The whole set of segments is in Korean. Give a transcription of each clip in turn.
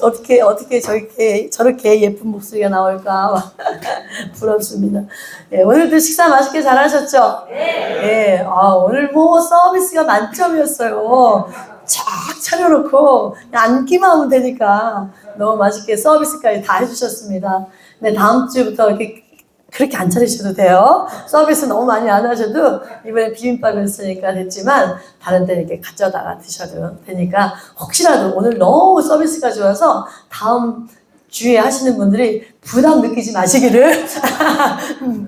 어떻게 저렇게 예쁜 목소리가 나올까 부럽습니다. 예, 오늘도 식사 맛있게 잘 하셨죠? 네. 예, 오늘 뭐 서비스가 만점이었어요. 쫙 차려놓고 앉기만 하면 되니까 너무 맛있게 서비스까지 다 해주셨습니다. 근데 다음 주부터 이렇게 그렇게 안 차리셔도 돼요. 서비스 너무 많이 안 하셔도 이번에 비빔밥을 쓰니까 됐지만 다른 데 이렇게 가져다가 드셔도 되니까 혹시라도 오늘 너무 서비스가 좋아서 다음 주에 하시는 분들이 부담 느끼지 마시기를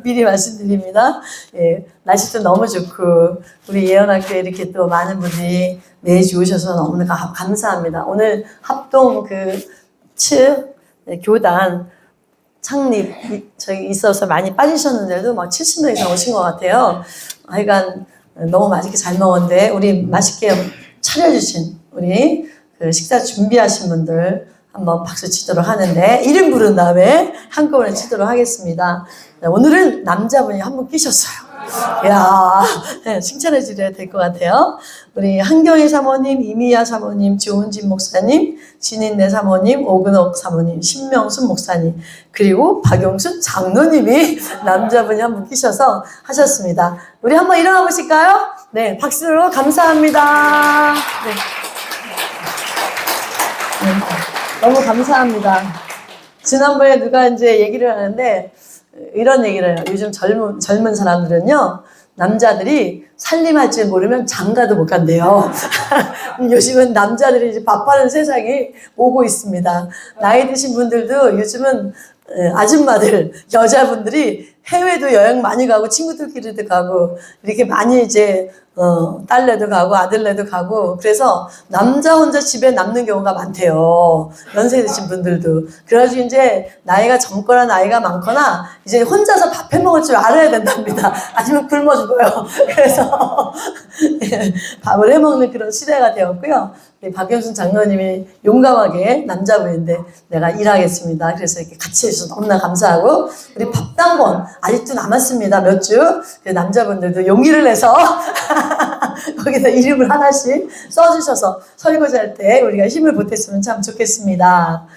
미리 말씀드립니다. 예, 날씨도 너무 좋고 우리 예언학교에 이렇게 또 많은 분들이 매주 오셔서 너무나 감사합니다. 오늘 합동 교단 창립 저기 있어서 많이 빠지셨는데도 막 70명 이상 오신 것 같아요. 하여간 너무 맛있게 잘 먹었는데 우리 맛있게 차려주신 우리 그 식사 준비하신 분들 한번 박수 치도록 하는데 이름 부른 다음에 한꺼번에 치도록 하겠습니다. 오늘은 남자분이 한 분 끼셨어요. 이야, 네, 칭찬해 주셔야 될 것 같아요. 우리 한경희 사모님, 이미야 사모님, 조은진 목사님, 진인내 사모님, 오근옥 사모님, 신명순 목사님, 그리고 박용순 장로님이 남자분이 한 분 끼셔서 하셨습니다. 우리 한번 일어나 보실까요? 네, 박수로 감사합니다. 네. 너무 감사합니다. 지난번에 누가 이제 얘기를 하는데 이런 얘기를 해요. 요즘 젊은 사람들은요, 남자들이 살림할 줄 모르면 장가도 못 간대요. 요즘은 남자들이 이제 밥하는 세상이 오고 있습니다. 나이 드신 분들도 요즘은 아줌마들, 여자분들이 해외도 여행 많이 가고 친구들끼리도 가고 이렇게 많이 이제 딸네도 가고 아들네도 가고 그래서 남자 혼자 집에 남는 경우가 많대요. 연세 드신 분들도. 그래가지고 이제 나이가 젊거나 나이가 많거나 이제 혼자서 밥 해먹을 줄 알아야 된답니다. 아니면 굶어 죽어요. 그래서 밥을 해먹는 그런 시대가 되었고요. 박영순 장로님이 용감하게 남자분인데 내가 일하겠습니다. 그래서 이렇게 같이 해주셔서 너무나 감사하고 우리 밥당번 아직도 남았습니다. 몇 주. 남자분들도 용기를 내서 거기다 이름을 하나씩 써주셔서 설거지할 때 우리가 힘을 보탰으면 참 좋겠습니다.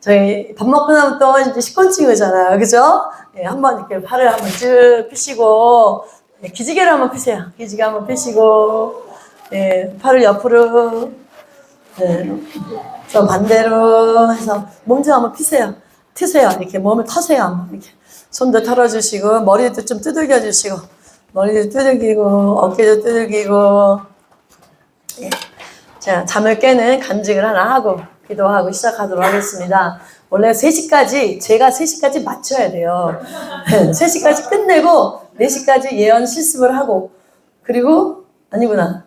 저희 밥 먹고 나면 또 이제 식권 찍으잖아요. 그죠? 예, 한번 이렇게 팔을 한번 쭉 펴시고 기지개를 한번 펴세요. 기지개 한번 펴시고 예, 팔을 옆으로 네, 저 반대로 해서 몸 좀 한번 피세요. 트세요. 이렇게 몸을 터세요. 한번 이렇게 손도 털어주시고 머리도 좀 두들겨 주시고 머리도 두들기고 어깨도 두들기고 예. 자, 잠을 깨는 간증을 하나 하고 기도하고 시작하도록 하겠습니다. 원래 3시까지 제가 3시까지 맞춰야 돼요. 3시까지 끝내고 4시까지 예언 실습을 하고 그리고 아니구나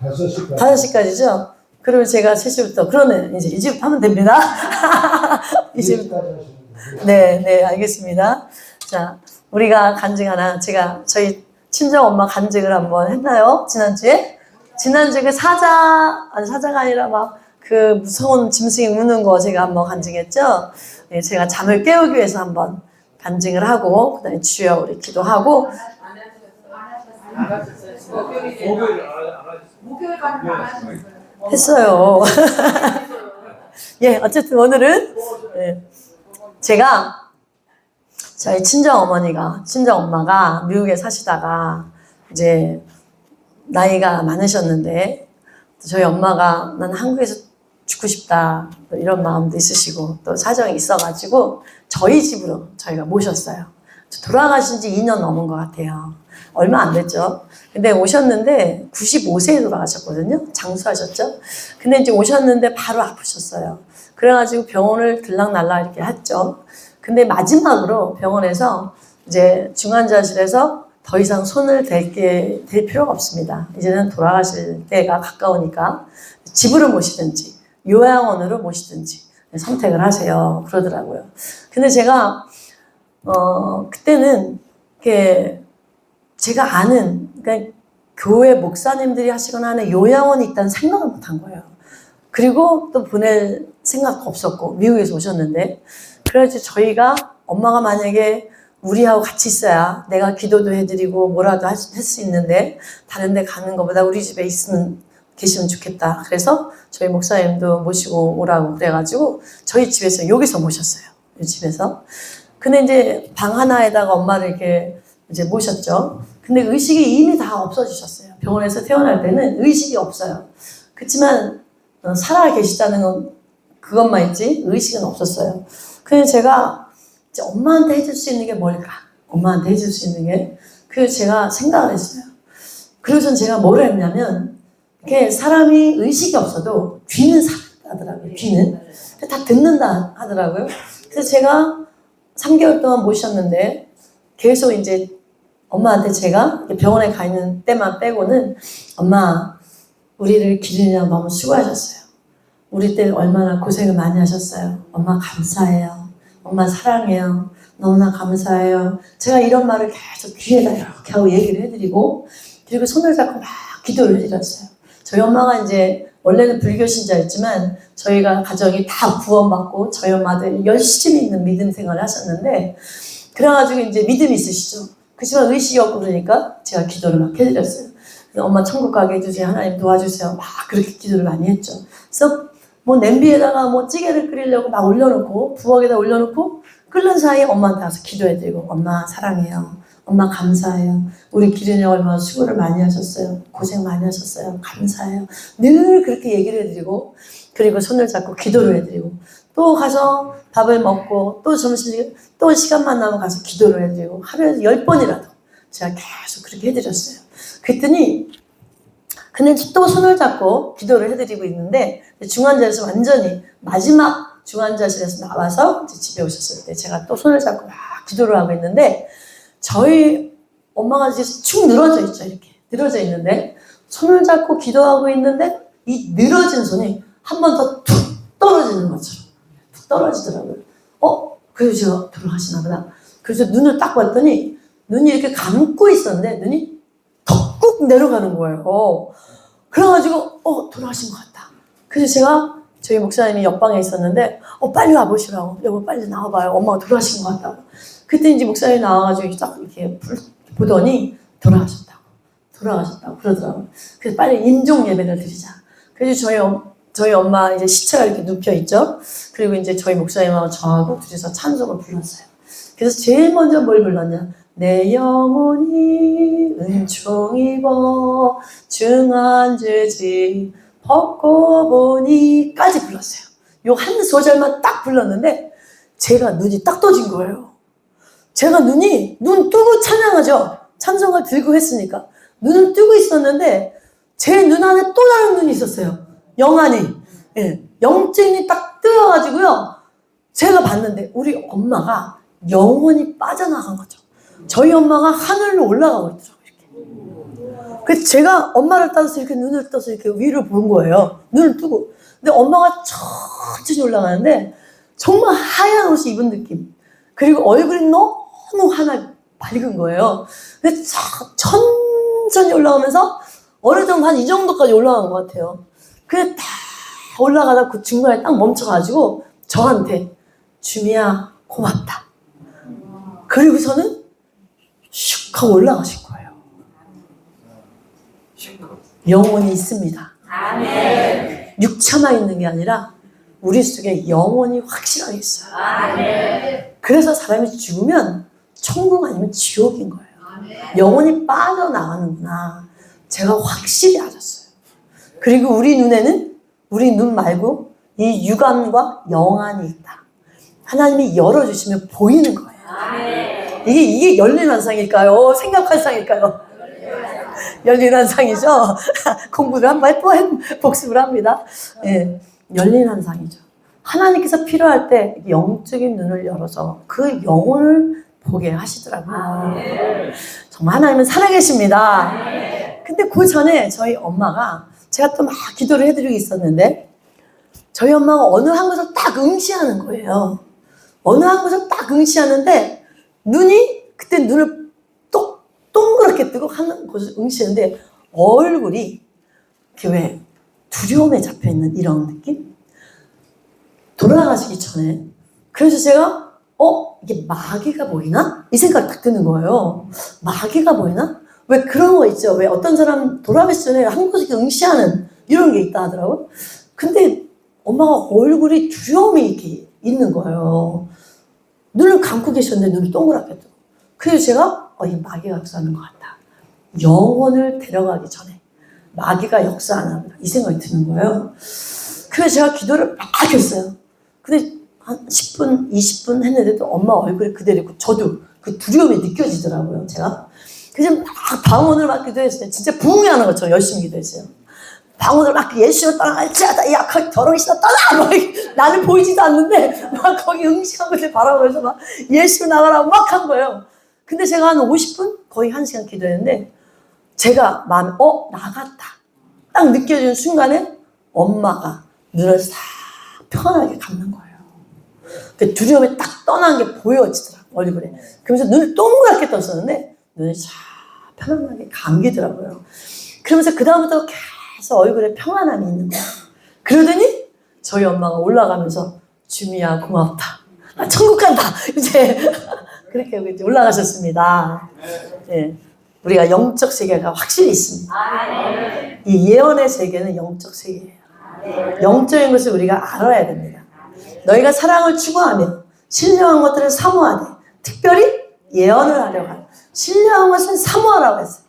5시까지죠? 그러면 제가 3시부터 그러네 이제부터 하면 됩니다. 이제부터 네 알겠습니다. 자, 우리가 간증 하나 저희 친정 엄마 간증을 한번 했나요? 지난주에 그 사자가 아니라 막 그 무서운 짐승이 우는 거 제가 한번 간증했죠? 네, 제가 잠을 깨우기 위해서 한번 간증을 하고 그다음에 주여 우리 기도하고 했어요. 예, 어쨌든 오늘은 제가 저희 친정 엄마가 미국에 사시다가 이제 나이가 많으셨는데 저희 엄마가 난 한국에서 죽고 싶다 이런 마음도 있으시고 또 사정이 있어가지고 저희 집으로 저희가 모셨어요. 돌아가신 지 2년 넘은 것 같아요. 얼마 안 됐죠. 근데 오셨는데 95세에 돌아가셨거든요. 장수하셨죠. 근데 이제 오셨는데 바로 아프셨어요. 그래가지고 병원을 들락날락 이렇게 했죠. 근데 마지막으로 병원에서 이제 중환자실에서 더 이상 손을 댈 필요가 없습니다. 이제는 돌아가실 때가 가까우니까 집으로 모시든지 요양원으로 모시든지 선택을 하세요. 그러더라고요. 근데 제가 그때는 이렇게 제가 아는 그러니까 교회 목사님들이 하시거나 하는 요양원이 있다는 생각을 못한 거예요. 그리고 또 보낼 생각도 없었고 미국에서 오셨는데 그래서 저희가 엄마가 만약에 우리하고 같이 있어야 내가 기도도 해드리고 뭐라도 할 수 있는데 다른 데 가는 것보다 우리 집에 계시면 좋겠다. 그래서 저희 목사님도 모시고 오라고 그래가지고 저희 집에서 여기서 모셨어요. 이 집에서. 근데 이제 방 하나에다가 엄마를 이렇게 이제 모셨죠. 근데 의식이 이미 다 없어지셨어요. 병원에서 태어날 때는 의식이 없어요. 그렇지만 살아 계시다는 건 그것만 있지 의식은 없었어요. 그래서 제가 이제 엄마한테 해줄 수 있는 게 뭘까? 엄마한테 해줄 수 있는 게 그래서 제가 생각을 했어요. 그래서 제가 뭘 했냐면 이렇게 사람이 의식이 없어도 귀는 살아나더라고요. 귀는 다 듣는다 하더라고요. 그래서 제가 3개월 동안 모셨는데 계속 이제 엄마한테 제가 병원에 가 있는 때만 빼고는 엄마 우리를 기르느라 너무 수고하셨어요. 우리 때 얼마나 고생을 많이 하셨어요. 엄마 감사해요. 엄마 사랑해요. 너무나 감사해요. 제가 이런 말을 계속 귀에다 이렇게 하고 얘기를 해드리고 그리고 손을 잡고 막 기도를 해드렸어요. 저희 엄마가 이제 원래는 불교 신자였지만 저희가 가정이 다 구원받고 저희 엄마도 열심히 있는 믿음 생활을 하셨는데 그래가지고 이제 믿음이 있으시죠. 그렇지만 의식이 없고 그러니까 제가 기도를 막 해드렸어요. 엄마 천국 가게 해주세요. 하나님 도와주세요. 막 그렇게 기도를 많이 했죠. 그래서 뭐 냄비에다가 뭐 찌개를 끓이려고 막 올려놓고 부엌에다 올려놓고 끓는 사이에 엄마한테 와서 기도해드리고 엄마 사랑해요. 엄마 감사해요. 우리 기르냐 얼마나 수고를 많이 하셨어요. 고생 많이 하셨어요. 감사해요. 늘 그렇게 얘기를 해드리고 그리고 손을 잡고 기도를 해드리고 또 가서 밥을 먹고 또 점심 또 시간만 나면 가서 기도를 해드리고 하루에 10번이라도 제가 계속 그렇게 해드렸어요. 그랬더니 근데 또 손을 잡고 기도를 해드리고 있는데 중환자에서 완전히 마지막 중환자실에서 나와서 집에 오셨을 때 제가 또 손을 잡고 막 기도를 하고 있는데 저희 엄마가 이제 축 늘어져 있죠. 이렇게 늘어져 있는데 손을 잡고 기도하고 있는데 이 늘어진 손이 한 번 더 툭 떨어지는 것처럼 툭 떨어지더라고요. 그래서 제가 돌아가시나 보다. 그래서 눈을 딱 봤더니 눈이 이렇게 감고 있었는데 눈이 턱 내려가는 거예요. 그래가지고 돌아가신 것 같다. 그래서 제가 저희 목사님이 옆방에 있었는데 빨리 와보시라고. 여보 빨리 나와봐요. 엄마가 돌아가신 것 같다고. 그때 이제 목사님이 나와가지고 딱 이렇게 보더니 돌아가셨다고 그러더라고요. 그래서 빨리 임종 예배를 드리자. 그래서 저희 엄마 이제 시체가 이렇게 눕혀 있죠. 그리고 이제 저희 목사님하고 저하고 둘이서 찬송을 불렀어요. 그래서 제일 먼저 뭘 불렀냐? 내 영혼이 은총 입어 중환자지 벗고 보니까지 불렀어요. 요 한 소절만 딱 불렀는데 제가 눈이 딱 떠진 거예요. 제가 눈 뜨고 찬양하죠. 찬송을 들고 했으니까 눈을 뜨고 있었는데 제 눈 안에 또 다른 눈이 있었어요. 영안이 영적인 눈이 딱 뜨여가지고요. 제가 봤는데 우리 엄마가 영혼이 빠져나간 거죠. 저희 엄마가 하늘로 올라가고 있더라고요. 이렇게. 그래서 제가 엄마를 따라서 이렇게 눈을 떠서 이렇게 위를 본 거예요. 눈을 뜨고. 근데 엄마가 천천히 올라가는데 정말 하얀 옷을 입은 느낌. 그리고 얼굴이 너무 하나 밝은 거예요. 근데 천천히 올라가면서 어느 정도 한 이 정도까지 올라간 것 같아요. 그래서 다 올라가다 그 중간에 딱 멈춰가지고 저한테 주미야 고맙다. 그리고서는 슉 하고 올라가신 거예요. 영혼이 있습니다. 아멘. 육체만 있는 게 아니라 우리 속에 영혼이 확실하게 있어요. 아멘. 그래서 사람이 죽으면 천국 아니면 지옥인 거예요. 아멘. 영혼이 빠져나가는구나. 제가 확실히 알았어요. 그리고 우리 눈에는 우리 눈 말고 이 육안과 영안이 있다. 하나님이 열어주시면 보이는 거예요. 아멘. 이게 열린환상일까요? 생각환상일까요? 열린환상이죠. 공부를 한번 또 복습을 합니다. 열린환상이죠. 하나님께서 필요할 때 영적인 눈을 열어서 그 영혼을 보게 하시더라고요. 정말 하나님은 살아계십니다. 근데 그 전에 저희 엄마가 제가 또 막 기도를 해드리고 있었는데 저희 엄마가 어느 한 곳을 딱 응시하는 거예요. 어느 한 곳을 딱 응시하는데 그때 눈을 동그랗게 뜨고 하는 곳을 응시하는데 얼굴이 이렇게 왜 두려움에 잡혀있는 이런 느낌? 돌아가시기 전에. 그래서 제가 이게 마귀가 보이나? 이 생각이 딱 드는 거예요. 마귀가 보이나? 왜 그런 거 있죠? 왜 어떤 사람 돌아가시 전에 한 곳에 응시하는 이런 게 있다 하더라고요. 근데 엄마가 얼굴이 두려움이 이렇게 있는 거예요. 눈을 감고 계셨는데 눈이 동그랗게 뜨고. 그래서 제가 이 마귀가 역사하는 것 같다. 영혼을 데려가기 전에 마귀가 역사하나 보다 이 생각이 드는 거예요. 그래서 제가 기도를 막 했어요. 근데 한 10분, 20분 했는데도 엄마 얼굴이 그대로 있고 저도 그 두려움이 느껴지더라고요. 제가. 그래서 막 방언을 막 기도했어요. 진짜 부흥하는 것처럼 열심히 기도했어요. 방언을 막 예수로 떠나, 야, 거기 더러운 신아 떠나! 막 나는 보이지도 않는데 막 거기 응시한 것을 바라보면서 막 예수 나가라고 막 한 거예요. 근데 제가 한 50분? 거의 1시간 기도했는데 제가 마음에 나갔다. 딱 느껴지는 순간에 엄마가 눈을 싹 편하게 감는 거예요. 그 두려움이 딱 떠난 게 보여지더라고요. 얼굴에. 그러면서 눈을 동그랗게 떴었는데 눈이 싹 편안하게 감기더라고요. 그러면서 그 다음부터 계속 얼굴에 평안함이 있는 거예요. 그러더니 저희 엄마가 올라가면서 주미야 고맙다. 천국 간다. 이제 그렇게 올라가셨습니다. 네. 우리가 영적 세계가 확실히 있습니다. 이 예언의 세계는 영적 세계예요. 영적인 것을 우리가 알아야 됩니다. 너희가 사랑을 추구하며 신령한 것들을 사모하되 특별히 예언을 하려고 하라. 신령한 것은 사모하라고 했어요.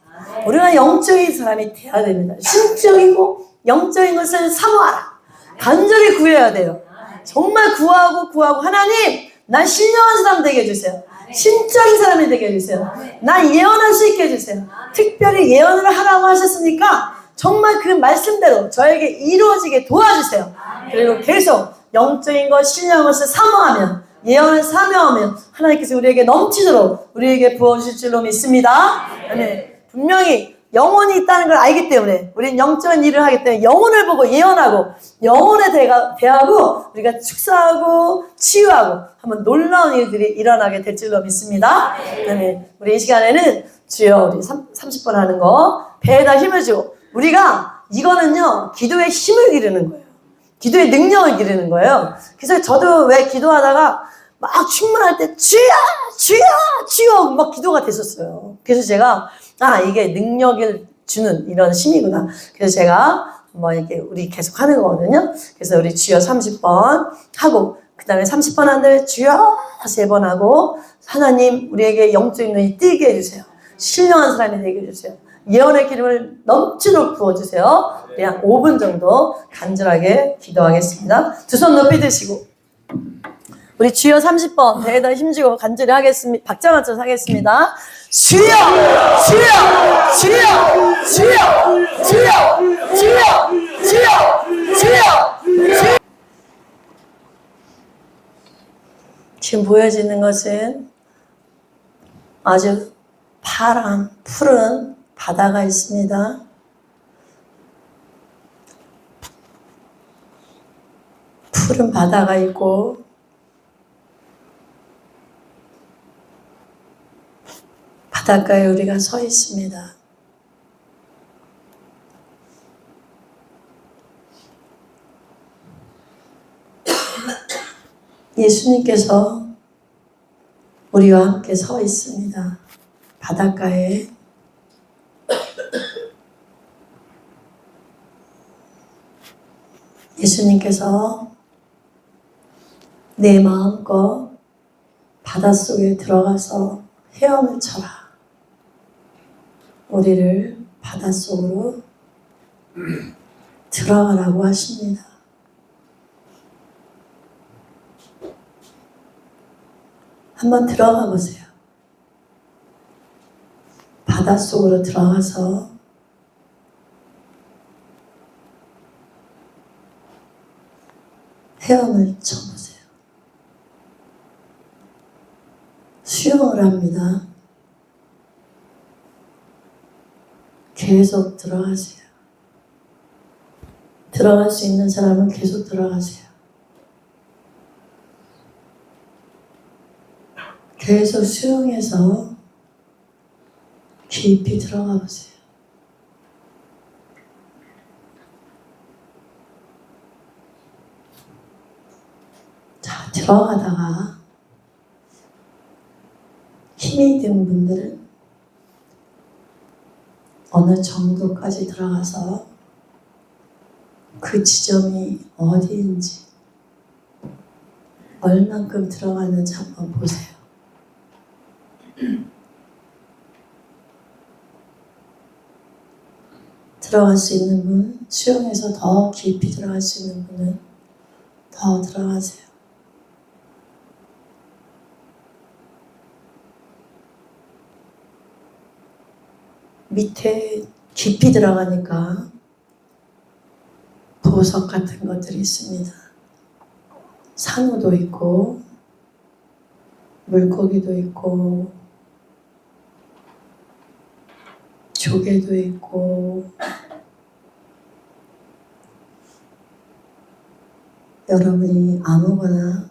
우리가 영적인 사람이 돼야 됩니다. 신적이고 영적인 것을 사모하라. 간절히 구해야 돼요. 정말 구하고 하나님 난 신령한 사람 되게 해주세요. 신적인 사람이 되게 해주세요. 난 예언할 수 있게 해주세요. 특별히 예언을 하라고 하셨으니까 정말 그 말씀대로 저에게 이루어지게 도와주세요. 그리고 계속 영적인 것, 신령한 것을 사모하면 예언을 사모하면 하나님께서 우리에게 넘치도록 우리에게 부어주실 줄로 믿습니다. 아멘. 분명히 영혼이 있다는 걸 알기 때문에 우리는 영적인 일을 하기 때문에 영혼을 보고 예언하고 영혼에 대하고 우리가 축사하고 치유하고 한번 놀라운 일들이 일어나게 될 줄로 믿습니다. 아멘. 우리 이 시간에는 주여 우리 30번 하는 거 배에다 힘을 주고 우리가 이거는요 기도의 힘을 기르는 거예요. 기도의 능력을 기르는 거예요. 그래서 저도 왜 기도하다가 막 충만할 때 주여 막 기도가 됐었어요. 그래서 제가 이게 능력을 주는 이런 힘이구나. 그래서 제가 뭐 이렇게 우리 계속 하는 거거든요. 그래서 우리 주여 30번 하고 그 다음에 30번 한 다음에 주여 3번 하고 하나님 우리에게 영적인 눈이 띄게 해주세요. 신령한 사람이 되게 해주세요. 예언의 기름을 넘치도록 부어주세요. 우리 한 5분 정도 간절하게 기도하겠습니다. 두 손 높이 드시고 우리 주여 30번 배에다 힘주고 간절히 하겠습니다. 박자 맞춰서 하겠습니다. 주여 주여 주여 주여 주여 주여 주여 주여. 지금 보여지는 것은 아주 파란 푸른 바다가 있습니다. 푸른 바다가 있고 바닷가에 우리가 서 있습니다. 예수님께서 우리와 함께 서 있습니다. 바닷가에 예수님께서 내 마음껏 바닷속에 들어가서 헤엄을 쳐라. 우리를 바닷속으로 들어가라고 하십니다. 한번 들어가 보세요. 바닷속으로 들어가서 헤엄을 쳐보세요. 수영을 합니다. 계속 들어가세요. 들어갈 수 있는 사람은 계속 들어가세요. 계속 수영해서 깊이 들어가 보세요. 자, 들어가다가 어느 정도까지 들어가서 그 지점이 어디인지 얼만큼 들어가는지 한번 보세요. 들어갈 수 있는 분, 수영에서 더 깊이 들어갈 수 있는 분은 더 들어가세요. 밑에 깊이 들어가니까 보석 같은 것들이 있습니다. 산호도 있고 물고기도 있고 조개도 있고 여러분이 아무거나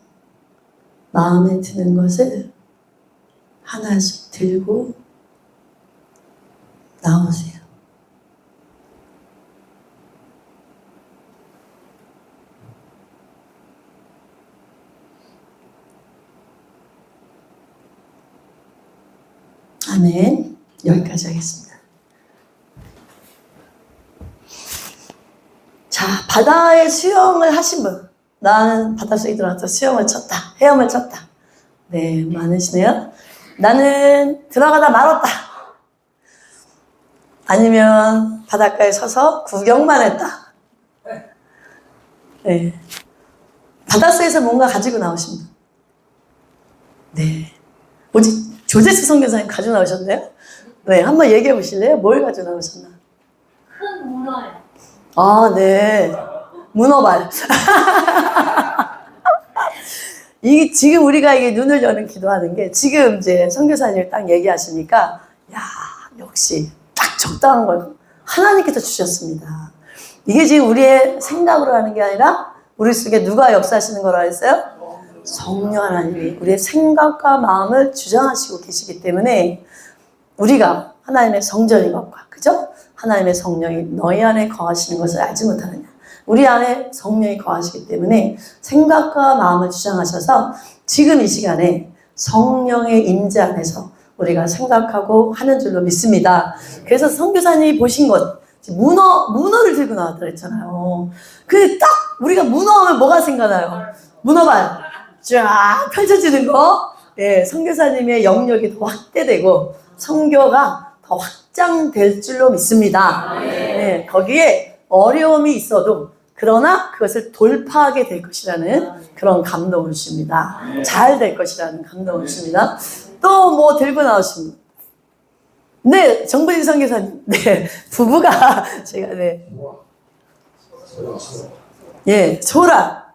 마음에 드는 것을 하나씩 들고 나오세요. 아멘. 여기까지 하겠습니다. 자, 바다에 수영을 하신 분. 나는 바닷속에 들어가서 수영을 쳤다. 헤엄을 쳤다. 네, 많으시네요. 나는 들어가다 말았다. 아니면 바닷가에 서서 구경만 했다. 네. 바닷속에서 뭔가 가지고 나오신 분. 네. 오직 조재수 선교사님 가지고 나오셨네요? 네, 한번 얘기해 보실래요? 뭘 가지고 나오셨나? 큰 문어요. 아, 네. 문어발. 이게 지금 우리가 이게 눈을 여는 기도하는 게 지금 이제 선교사님이 딱 얘기하시니까 야, 역시 딱 적당한 걸 하나님께서 주셨습니다. 이게 지금 우리의 생각으로 하는 게 아니라 우리 속에 누가 역사하시는 거라 했어요? 성령 하나님이 우리의 생각과 마음을 주장하시고 계시기 때문에 우리가 하나님의 성전인 것과 그죠? 하나님의 성령이 너희 안에 거하시는 것을 알지 못하느냐. 우리 안에 성령이 거하시기 때문에 생각과 마음을 주장하셔서 지금 이 시간에 성령의 임재 안에서 우리가 생각하고 하는 줄로 믿습니다. 그래서 선교사님이 보신 것 문어를 들고 나왔다 그랬잖아요. 근데 딱 우리가 문어 하면 뭐가 생각나요? 문어발 쫙 펼쳐지는 거. 예, 선교사님의 영역이 더 확대되고 선교가 더 확장될 줄로 믿습니다. 예, 거기에 어려움이 있어도 그러나 그것을 돌파하게 될 것이라는 그런 감동을 주십니다. 잘 될 것이라는 감동을 주십니다. 또 뭐 들고 나오신 분? 네, 정부진 선교사님. 네, 부부가 제가 네, 예, 소라.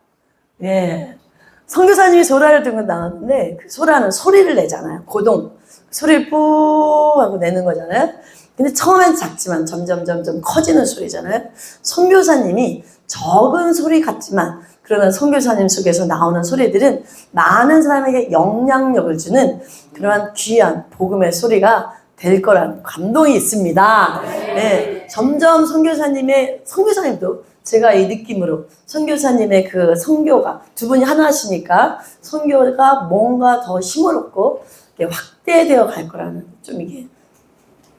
예, 선교사님이 소라를 들고 나왔는데 그 소라는 소리를 내잖아요. 고동 소리를 뿌 하고 내는 거잖아요. 근데 처음엔 작지만 점점 커지는 소리잖아요. 선교사님이 적은 소리 같지만 그러나 선교사님 속에서 나오는 소리들은 많은 사람에게 영향력을 주는 그러한 귀한 복음의 소리가 될 거라는 감동이 있습니다. 네, 점점 선교사님도 제가 이 느낌으로 선교사님의 그 선교가 두 분이 하나시니까 선교가 뭔가 더 힘을 얻고 확대되어 갈 거라는 좀 이게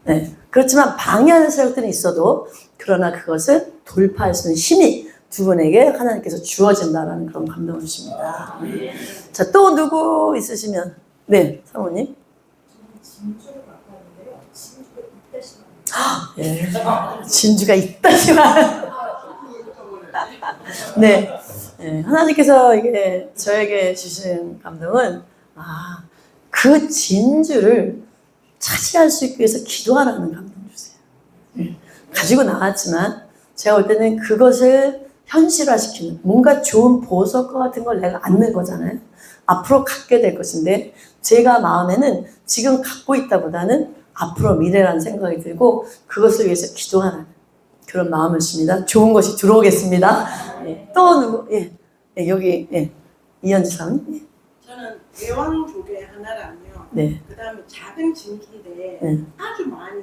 네. 그렇지만 방해하는 세력들은 있어도 그러나 그것을 돌파할 수 있는 힘이 두 분에게 하나님께서 주어진다라는 그런 감동을 주십니다. 자, 또 누구 있으시면 네, 사모님. 진주를 맡았는데요. 진주가 이따시만. 예, 진주가 이따지만 네, 네, 하나님께서 이게 저에게 주신 감동은 그 진주를 차지할 수 있기 위해서 기도하라는 감동 주세요. 가지고 나왔지만 제가 볼 때는 그것을 현실화시키는 뭔가 좋은 보석과 같은 걸 내가 안는 거잖아요. 앞으로 갖게 될 것인데 제가 마음에는 지금 갖고 있다보다는 앞으로 미래라는 생각이 들고 그것을 위해서 기도하는 그런 마음을 줍니다. 좋은 것이 들어오겠습니다. 예, 또 누구? 예, 예, 여기 예, 이현지상. 예. 저는 대왕조개 하나랑요. 네. 그 다음에 작은 진주인데 네. 아주 많이.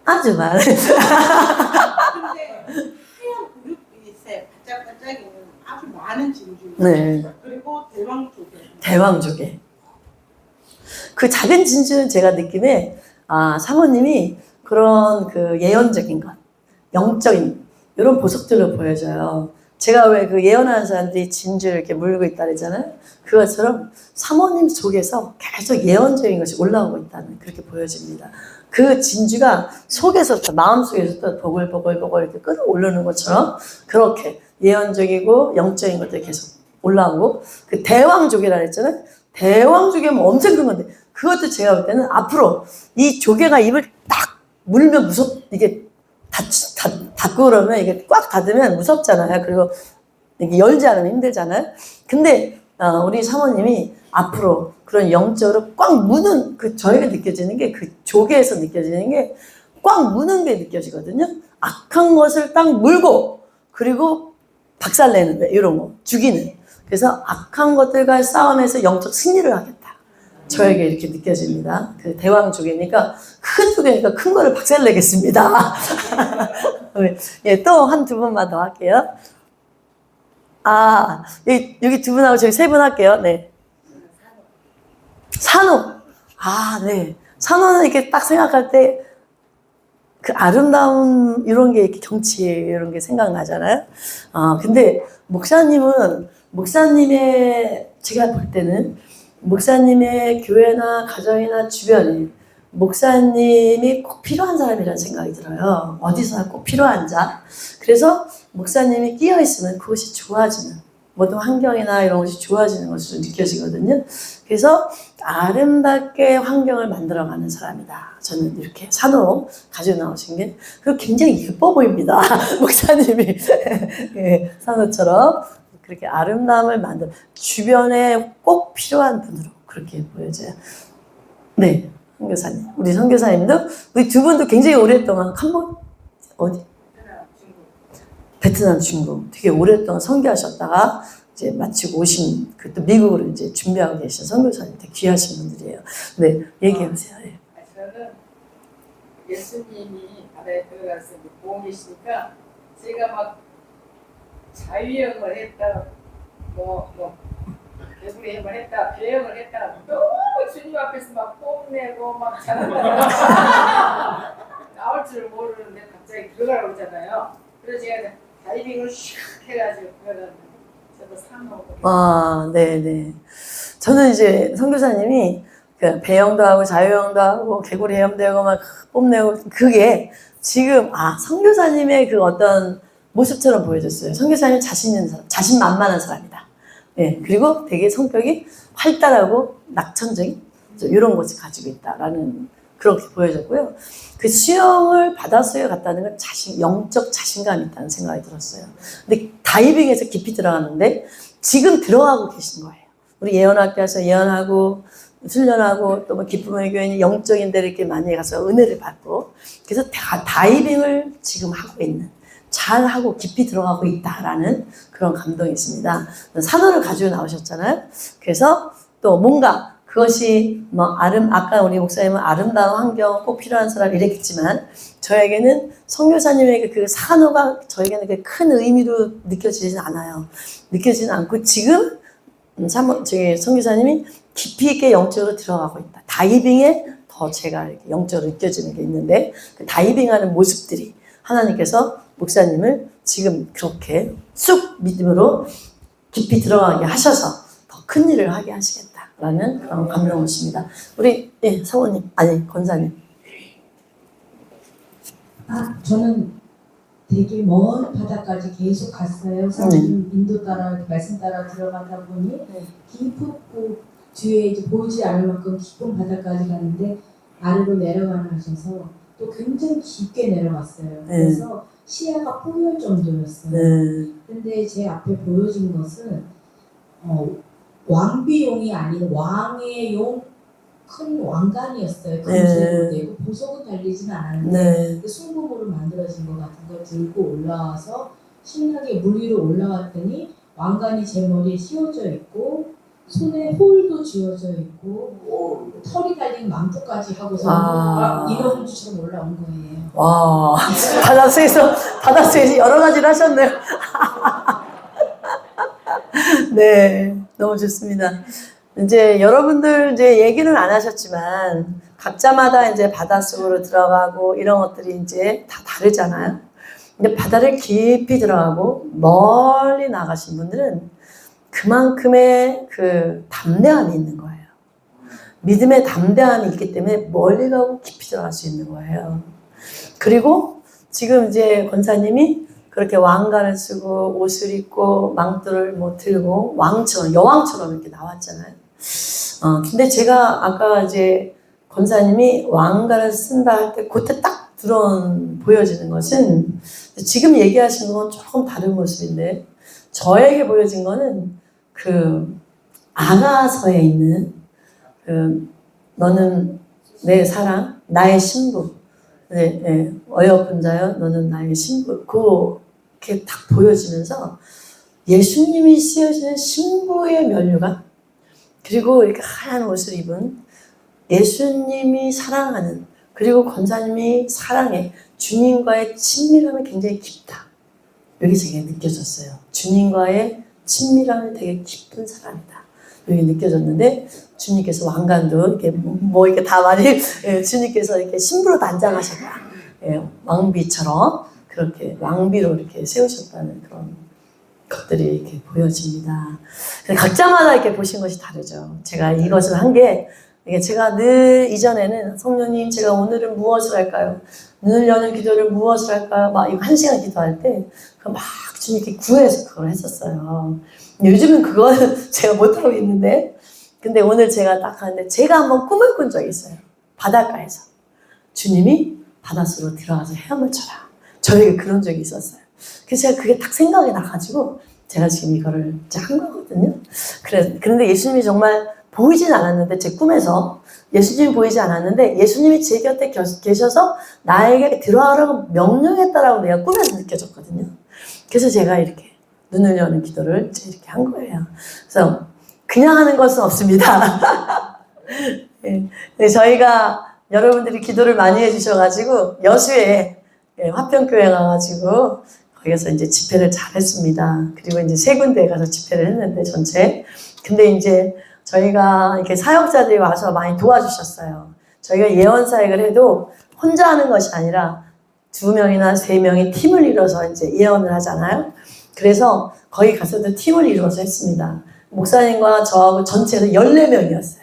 아주 많은. 근데 하얀 그릇이 있어요. 반짝반짝이는 아주 많은 진주. 네. 그리고 대왕조개. 대왕조개. 그 작은 진주는 제가 느낌에 사모님이 그런 그 예언적인 것, 영적인 이런 보석들을 보여줘요. 제가 왜 그 예언하는 사람들이 진주를 이렇게 물고 있다 그러잖아요. 그것처럼 사모님 속에서 계속 예언적인 것이 올라오고 있다는 그렇게 보여집니다. 그 진주가 속에서부터 마음속에서부터 보글보글보글 이렇게 끌어올르는 것처럼 그렇게 예언적이고 영적인 것들이 계속 올라오고 그 대왕조개라 그랬잖아요. 대왕조개면 엄청 큰 건데 그것도 제가 볼 때는 앞으로 이 조개가 입을 딱 물면 이게 닫고 그러면 이게 꽉 닫으면 무섭잖아요. 그리고 이게 열지 않으면 힘들잖아요. 근데 우리 사모님이 앞으로 그런 영적으로 꽉 무는 그 저희가 느껴지는 게 그 조개에서 느껴지는 게 꽉 무는 게 느껴지거든요. 악한 것을 딱 물고 그리고 박살내는 거 이런 거 죽이는. 그래서 악한 것들과의 싸움에서 영적 승리를 하겠다. 저에게 이렇게 느껴집니다. 그 대왕 조개니까 큰 조개니까 큰 거를 박살내겠습니다. 예, 또 한 두 분만 더 할게요. 아, 여기 두 분하고 저희 세 분 할게요. 네. 산호. 아, 네. 산호는 이렇게 딱 생각할 때 그 아름다운 이런 게 이렇게 경치 이런 게 생각나잖아요. 근데 목사님의 제가 볼 때는 목사님의 교회나 가정이나 주변에 목사님이 꼭 필요한 사람이라는 생각이 들어요. 어디서나 꼭 필요한 자. 그래서 목사님이 끼어 있으면 그것이 좋아지는 모든 환경이나 이런 것이 좋아지는 것으로 느껴지거든요. 그래서 아름답게 환경을 만들어가는 사람이다. 저는 이렇게 산호 가지고 나오신 게 그리고 굉장히 예뻐 보입니다. 목사님이 예, 산호처럼 그렇게 아름다움을 만들 주변에 꼭 필요한 분으로 그렇게 보여져요. 네, 선교사님. 우리 선교사님도 우리 두 분도 굉장히 오랫동안 어디? 베트남, 중국 되게 오랫동안 선교하셨다가 이제 마치고 오신 또 미국으로 이제 준비하고 계신 선교사님 되게 귀하신 분들이에요. 네, 얘기해 보세요. 네. 저는 예수님이 바다에 들어가서 보고 계시니까 제가 막 자유형을 했다, 개구리형을 했다, 배영을 했다, 너무 주님 앞에서 막 뽐내고 막 잘한다. 나올 줄 모르는데 갑자기 들어가라고 그러잖아요. 그래서 제가 다이빙을 슉 해가지고 들어갔는데 저도 상하고. 네네. 저는 이제 선교사님이 그 배영도 하고 자유형도 하고 개구리 헤엄도 하고 막 뽐내고 그게 지금 선교사님의 그 어떤 모습처럼 보여졌어요. 선교사님 자신 있는 사람, 자신만만한 사람이다. 예, 그리고 되게 성격이 활달하고 낙천적인 이런 것을 가지고 있다라는 그렇게 보여졌고요. 그 수영을 바닷속에 갔다는 건 영적 자신감이 있다는 생각이 들었어요. 근데 다이빙에서 깊이 들어갔는데 지금 들어가고 계신 거예요. 우리 예언학교에서 예언하고 훈련하고 또 뭐 기쁨의 교회는 영적인 데를 이렇게 많이 가서 은혜를 받고 그래서 다이빙을 지금 하고 있는 잘하고 깊이 들어가고 있다라는 그런 감동이 있습니다. 산호를 가지고 나오셨잖아요. 그래서 또 뭔가 그것이 아까 우리 목사님은 아름다운 환경 꼭 필요한 사람 이랬겠지만 저에게는 선교사님에게 그 산호가 저에게는 큰 의미로 느껴지진 않아요. 느껴지진 않고 지금 저희 선교사님이 깊이 있게 영적으로 들어가고 있다. 다이빙에 더 제가 이렇게 영적으로 느껴지는 게 있는데 그 다이빙하는 모습들이 하나님께서 목사님을 지금 그렇게 쑥 믿음으로 깊이 들어가게 하셔서 더 큰 일을 하게 하시겠다라는 그런 감동을 주십니다. 우리 사모님 권사님. 저는 되게 먼 바다까지 계속 갔어요. 사모님 인도 따라 말씀 따라 들어가다 보니 깊고 뒤에 이제 보이지 않을 만큼 깊은 바다까지 갔는데 아래로 내려가는 하셔서 또 굉장히 깊게 내려갔어요. 그래서 시야가 보일 정도였어요. 근데 제 앞에 보여진 것은 왕비용이 아닌 왕의 용 큰 왕관이었어요. 금속으로 되고 보석은 달리지는 않았는데 순금으로 만들어진 것 같은 걸 들고 올라와서 신나게 물 위로 올라왔더니 왕관이 제 머리에 씌워져 있고 손에 홀도 쥐어져 있고 털이 달린 만두까지 하고서 인어공주처럼 올라온 거예요. 와, 바닷속에서 여러 가지를 하셨네요. 네, 너무 좋습니다. 이제 여러분들 얘기는 안 하셨지만 각자마다 이제 바닷속으로 들어가고 이런 것들이 이제 다 다르잖아요. 근데 바다를 깊이 들어가고 멀리 나가신 분들은 그만큼의 그 담대함이 있는 거예요. 믿음의 담대함이 있기 때문에 멀리 가고 깊이 들어갈 수 있는 거예요. 그리고 지금 이제 권사님이 그렇게 왕관을 쓰고 옷을 입고 망토를 뭐 들고 왕처럼 여왕처럼 이렇게 나왔잖아요. 근데 제가 아까 이제 권사님이 왕관을 쓴다 할 때 그때 딱 보여지는 것은 지금 얘기하신 건 조금 다른 모습인데 저에게 보여진 거는 그 아가서에 있는 그 너는 내 사랑 나의 신부 어여쁜 자여 너는 나의 신부 그렇게 딱 보여지면서 예수님이 쓰여지는 신부의 면류관 그리고 이렇게 하얀 옷을 입은 예수님이 사랑하는 그리고 권사님이 사랑해 주님과의 친밀함이 굉장히 깊다. 여기 제가 느껴졌어요. 주님과의 친밀함이 되게 깊은 사람이다. 여기 느껴졌는데 주님께서 왕관도 이렇게 뭐 이렇게 다 많이 주님께서 이렇게 신부로 단장하셨다. 왕비처럼 그렇게 왕비로 이렇게 세우셨다는 그런 것들이 이렇게 보여집니다. 각자마다 이렇게 보신 것이 다르죠. 제가 이것을 한 게 제가 늘 이전에는 성령님 제가 오늘은 무엇을 할까요? 눈을 여는 기도를 무엇을 할까요? 막 이거 1시간 기도할 때 막 주님께 구해서 그걸 했었어요. 요즘은 그거는 제가 못하고 있는데 근데 오늘 제가 딱 하는데 제가 한번 꿈을 꾼 적이 있어요. 바닷가에서 주님이 바닷속으로 들어가서 헤엄을 쳐라. 저에게 그런 적이 있었어요. 그래서 제가 그게 딱 생각이 나가지고 제가 지금 이거를 한 거거든요. 그런데 예수님이 정말 보이진 않았는데 제 꿈에서 예수님이 보이지 않았는데 예수님이 제 곁에 계셔서 나에게 들어가라고 명령했다라고 내가 꿈에서 느껴졌거든요. 그래서 제가 이렇게 눈을 여는 기도를 이렇게 한 거예요. 그래서 그냥 하는 것은 없습니다. 저희가 여러분들이 기도를 많이 해주셔가지고 여수에 화평교회 가가지고 거기서 이제 집회를 잘 했습니다. 그리고 이제 3군데에 가서 집회를 했는데 전체. 근데 이제 저희가 이렇게 사역자들이 와서 많이 도와주셨어요. 저희가 예언 사역을 해도 혼자 하는 것이 아니라 2명이나 3명이 팀을 이뤄서 이제 예언을 하잖아요. 그래서 거기 가서도 팀을 이루어서 했습니다. 목사님과 저하고 전체에서 14명이었어요.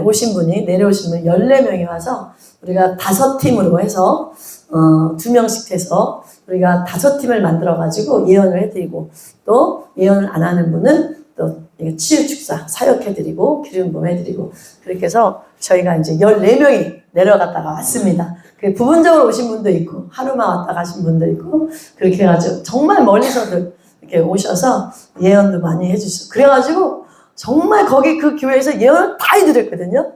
오신 분이, 내려오신 분이 14명이 와서 우리가 5팀으로 해서 2명씩 해서 우리가 5팀을 만들어가지고 예언을 해드리고 또 예언을 안 하는 분은 또 치유 축사 사역해드리고 기름 부음 해드리고 그렇게 해서 저희가 이제 14명이 내려갔다가 왔습니다. 부분적으로 오신 분도 있고 하루만 왔다 가신 분도 있고 그렇게 해가지고 정말 멀리서도 이렇게 오셔서 예언도 많이 해주시고 그래가지고 정말 거기 그 교회에서 예언을 다 해드렸거든요.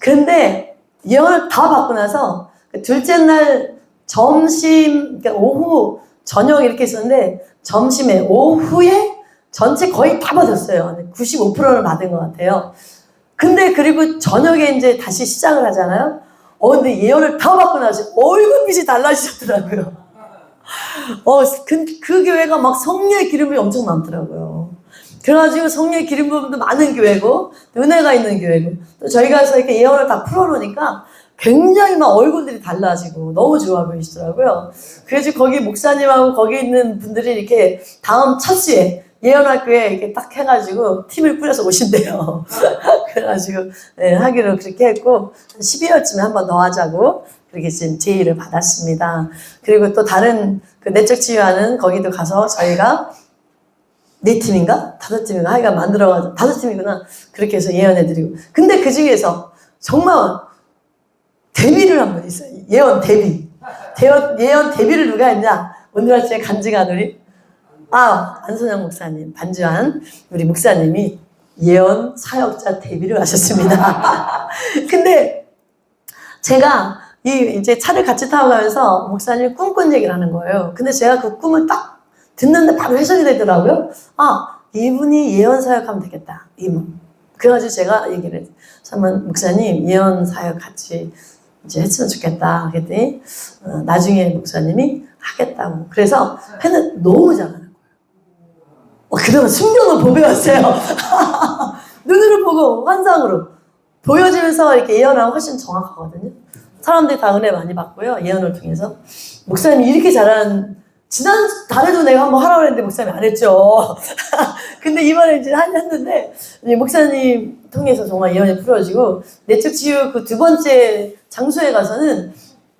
그런데 예언을 다 받고 나서 둘째 날 점심 그러니까 오후 저녁 이렇게 있었는데 점심에 오후에 전체 거의 다 받았어요. 95%를 받은 것 같아요. 근데 그리고 저녁에 이제 다시 시작을 하잖아요. 근데 예언을 다 받고 나서 얼굴빛이 달라지셨더라고요. 그 교회가 막 성령의 기름이 엄청 많더라고요. 그래가지고 성령의 기름 부음도 많은 교회고, 은혜가 있는 교회고, 또 저희 가서 이렇게 예언을 다 풀어놓으니까 굉장히 막 얼굴들이 달라지고 너무 좋아 보이시더라고요. 그래서 거기 목사님하고 거기 있는 분들이 이렇게 다음 첫 수에 예언학교에 이렇게 딱 해가지고 팀을 꾸려서 오신대요. 그래가지고 하기로 그렇게 했고 12월쯤에 한 번 더 하자고 그렇게 지금 제의를 받았습니다. 그리고 또 다른 그 내적 치유하는 거기도 가서 저희가 4팀인가? 5팀인가? 하여간 만들어가지고 5팀이구나. 그렇게 해서 예언해드리고 근데 그 중에서 정말 데뷔를 한 분 있어요. 예언 데뷔. 예언 데뷔를 누가 했냐? 오늘 아침에 간증한 우리 안선영 목사님, 반주한 우리 목사님이 예언 사역자 데뷔를 하셨습니다. 근데 제가 이제 차를 같이 타고 가면서 목사님이 꿈꾼 얘기를 하는 거예요. 근데 제가 그 꿈을 딱 듣는데 바로 해석이 되더라고요. 이분이 예언 사역하면 되겠다. 이분. 그래가지고 제가 얘기를 했어요. 한번 목사님 예언 사역 같이 이제 했으면 좋겠다. 그랬더니 나중에 목사님이 하겠다고. 그래서 했는데 너무 잘하는 거예요. 그다음에 숨겨놓은 보배였어요. 눈으로 보고 환상으로. 보여지면서 이렇게 예언하면 훨씬 정확하거든요. 사람들이 다 은혜 많이 받고요. 예언을 통해서. 목사님이 이렇게 잘하는, 지난 달에도 내가 한번 하라고 했는데 목사님이 안 했죠. 근데 이번에 이제 했는데, 목사님 통해서 정말 예언이 풀어지고, 내적 치유 그 두 번째 장소에 가서는,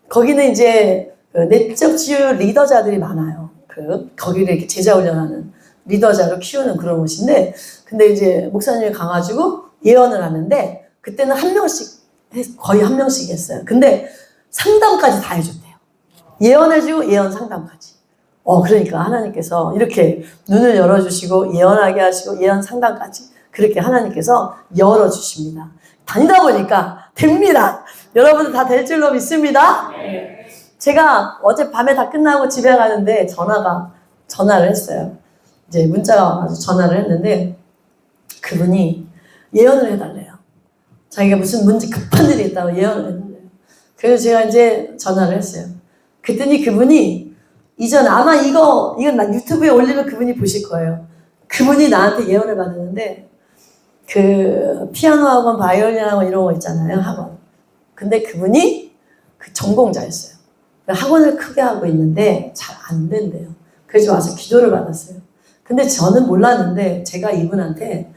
거기는 이제 내적 치유 리더자들이 많아요. 거기를 이렇게 제자 훈련하는 리더자로 키우는 그런 곳인데, 근데 이제 목사님이 가가지고 예언을 하는데, 그때는 한 명씩, 거의 한 명씩 했어요. 근데 상담까지 다 해줬대요. 예언해주고 예언 상담까지. 그러니까 하나님께서 이렇게 눈을 열어주시고 예언하게 하시고 예언 상담까지 그렇게 하나님께서 열어주십니다. 다니다 보니까 됩니다. 여러분들 다 될 줄로 믿습니다. 제가 어젯밤에 다 끝나고 집에 가는데 전화를 했어요. 이제 문자가 와가지고 전화를 했는데 그분이 예언을 해달래요. 자기가 무슨 문제 급한 일이 있다고 예언을 해달래요. 그래서 제가 이제 전화를 했어요. 그랬더니 그분이 이전 아마 이건 나 유튜브에 올리면 그분이 보실 거예요. 그분이 나한테 예언을 받았는데 그 피아노 학원, 바이올린 학원 이런 거 있잖아요. 학원. 근데 그분이 그 전공자였어요. 학원을 크게 하고 있는데 잘 안 된대요. 그래서 와서 기도를 받았어요. 근데 저는 몰랐는데 제가 이분한테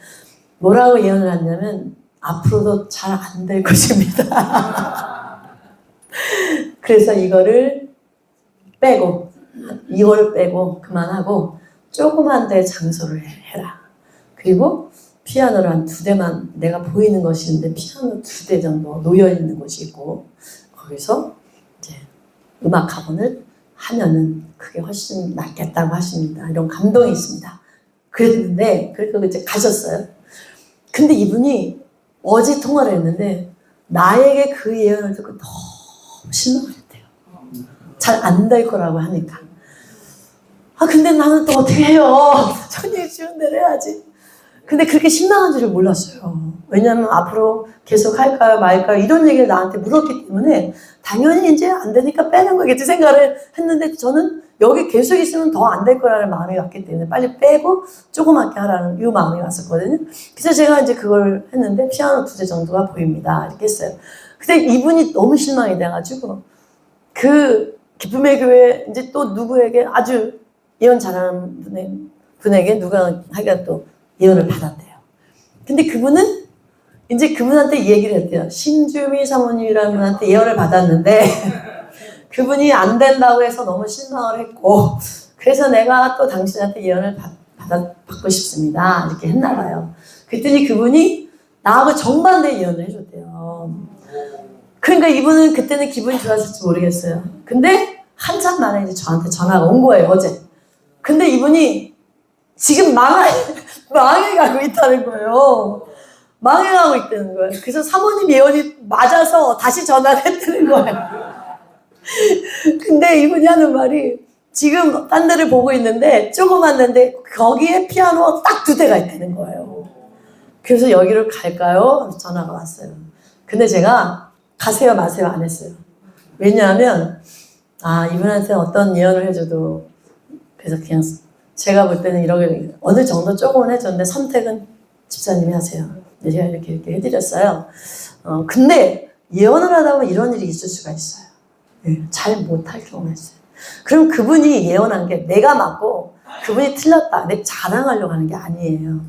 뭐라고 예언을 했냐면 앞으로도 잘 안 될 것입니다. 그래서 이거를 빼고 2월 빼고 그만하고 조그만 데 장소를 해라. 그리고 피아노를 한 2대만 내가 보이는 것이 있는데 피아노 2대 정도 놓여 있는 곳이 있고 거기서 이제 음악 학원을 하면은 그게 훨씬 낫겠다고 하십니다. 이런 감동이 있습니다. 그랬는데 그래서 이제 가셨어요. 근데 이분이 어제 통화를 했는데 나에게 그 예언을 듣고 너무 실망했대요. 잘 안 될 거라고 하니까. 근데 나는 또 어떻게 해요? 천이 쉬운 대로 해야지. 근데 그렇게 실망한 줄을 몰랐어요. 왜냐하면 앞으로 계속 할까요 말까요 이런 얘기를 나한테 물었기 때문에 당연히 이제 안 되니까 빼는 거겠지 생각을 했는데 저는 여기 계속 있으면 더 안 될 거라는 마음이 왔기 때문에 빨리 빼고 조그맣게 하라는 이 마음이 왔었거든요. 그래서 제가 이제 그걸 했는데 피아노 2대 정도가 보입니다. 이렇게 했어요. 근데 이분이 너무 실망이 돼가지고 그 기쁨의 교회 이제 또 누구에게 아주 예언 잘하는 분에게 누가 하기가 또 예언을 받았대요. 근데 그분은 이제 그분한테 얘기를 했대요. 신주미 사모님이라는 분한테 예언을 받았는데 그분이 안 된다고 해서 너무 실망을 했고 그래서 내가 또 당신한테 예언을 받고 싶습니다. 이렇게 했나 봐요. 그랬더니 그분이 나하고 정반대 예언을 해줬대요. 그러니까 이분은 그때는 기분이 좋았을지 모르겠어요. 근데 한참 만에 이제 저한테 전화가 온 거예요, 어제. 근데 이분이 지금 망해가고 있다는 거예요. 망해가고 있다는 거예요. 그래서 사모님 예언이 맞아서 다시 전화를 했다는 거예요. 근데 이분이 하는 말이 지금 딴 데를 보고 있는데 조그만 데인데 거기에 피아노가 딱 2대가 있다는 거예요. 그래서 여기를 갈까요? 전화가 왔어요. 근데 제가 가세요 마세요 안 했어요. 왜냐하면 이분한테 어떤 예언을 해줘도 그래서 그냥 제가 볼 때는 이렇게 어느 정도 조금은 해줬는데 선택은 집사님이 하세요. 제가 이렇게 해드렸어요. 근데 예언을 하다 보면 이런 일이 있을 수가 있어요. 잘 못할 경우가 있어요. 그럼 그분이 예언한 게 내가 맞고 그분이 틀렸다. 내 자랑하려고 하는 게 아니에요.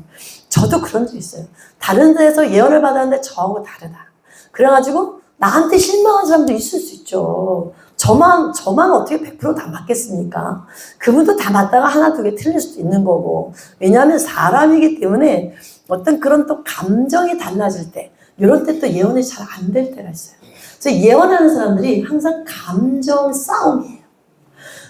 저도 그런 적 있어요. 다른 데서 예언을 받았는데 저하고 다르다. 그래가지고 나한테 실망한 사람도 있을 수 있죠. 저만 어떻게 100% 다 맞겠습니까? 그분도 다 맞다가 하나 두 개 틀릴 수도 있는 거고. 왜냐하면 사람이기 때문에 어떤 그런 또 감정이 달라질 때 이런 때 또 예언이 잘 안 될 때가 있어요. 그래서 예언하는 사람들이 항상 감정 싸움이에요.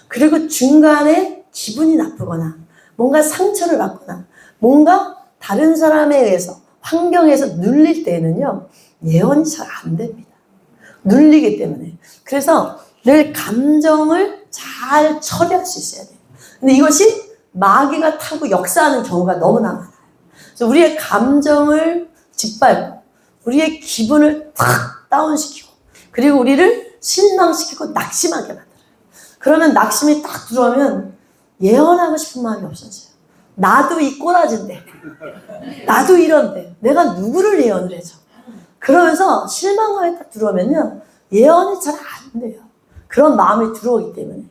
그리고 중간에 기분이 나쁘거나 뭔가 상처를 받거나 뭔가 다른 사람에 의해서 환경에서 눌릴 때는요. 예언이 잘 안 됩니다. 눌리기 때문에. 그래서 늘 감정을 잘 처리할 수 있어야 돼요. 근데 이것이 마귀가 타고 역사하는 경우가 너무나 많아요. 그래서 우리의 감정을 짓밟고 우리의 기분을 탁 다운시키고 그리고 우리를 실망시키고 낙심하게 만들어요. 그러면 낙심이 딱 들어오면 예언하고 싶은 마음이 없어져요. 나도 이 꼬라진데 나도 이런데 내가 누구를 예언을 해줘. 그러면서 실망감에 딱 들어오면요. 예언이 잘 안 돼요. 그런 마음이 들어오기 때문에.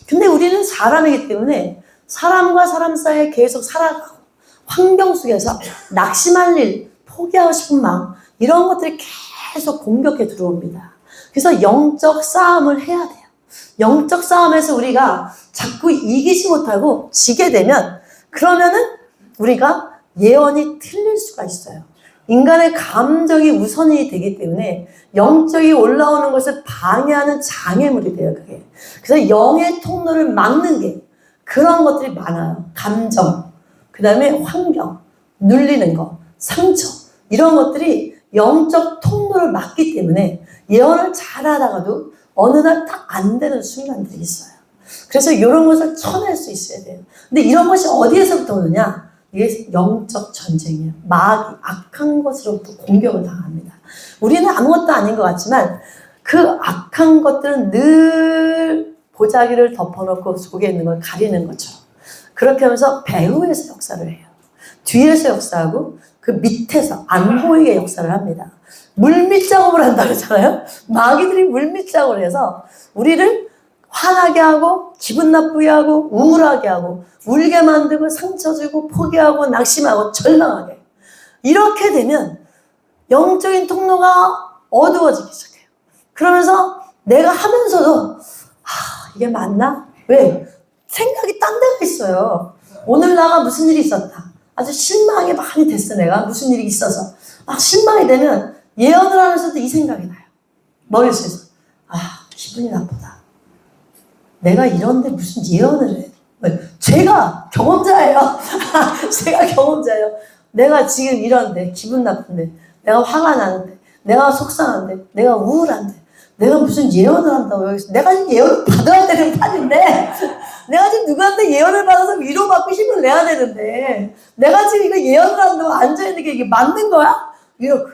근데 우리는 사람이기 때문에 사람과 사람 사이에 계속 살아가고 환경 속에서 낙심할 일, 포기하고 싶은 마음 이런 것들이 계속 공격해 들어옵니다. 그래서 영적 싸움을 해야 돼요. 영적 싸움에서 우리가 자꾸 이기지 못하고 지게 되면 그러면은 우리가 예언이 틀릴 수가 있어요. 인간의 감정이 우선이 되기 때문에 영적이 올라오는 것을 방해하는 장애물이 돼요, 그게. 그래서 영의 통로를 막는 게 그런 것들이 많아요. 감정, 그 다음에 환경, 눌리는 거, 상처 이런 것들이 영적 통로를 막기 때문에 예언을 잘하다가도 어느 날 딱 안 되는 순간들이 있어요. 그래서 이런 것을 쳐낼 수 있어야 돼요. 근데 이런 것이 어디에서부터 오느냐? 이게 영적 전쟁이에요. 마귀, 악한 것으로부터 공격을 당합니다. 우리는 아무것도 아닌 것 같지만 그 악한 것들은 늘 보자기를 덮어놓고 속에 있는 걸 가리는 것처럼 그렇게 하면서 배후에서 역사를 해요. 뒤에서 역사하고 그 밑에서 안 보이게 역사를 합니다. 물밑 작업을 한다 그러잖아요. 마귀들이 물밑 작업을 해서 우리를 화나게 하고 기분 나쁘게 하고 우울하게 하고 울게 만들고 상처 주고 포기하고 낙심하고 절망하게 이렇게 되면 영적인 통로가 어두워지기 시작해요. 그러면서 내가 하면서도 이게 맞나? 왜? 생각이 딴 데가 있어요. 오늘 나가 무슨 일이 있었다. 아주 실망이 많이 됐어. 내가 무슨 일이 있어서 막 실망이 되면 예언을 하면서도 이 생각이 나요. 머릿속에서 기분이 나쁘다. 내가 이런데 무슨 예언을 해. 제가 경험자예요. 제가 경험자예요. 내가 지금 이런데 기분 나쁜데 내가 화가 나는데 내가 속상한데 내가 우울한데 내가 무슨 예언을 한다고 여기서 내가 지금 예언을 받아야 되는 판인데 내가 지금 누구한테 예언을 받아서 위로받고 힘을 내야 되는데 내가 지금 이거 예언을 한다고 앉아있는 게 이게 맞는 거야? 이러고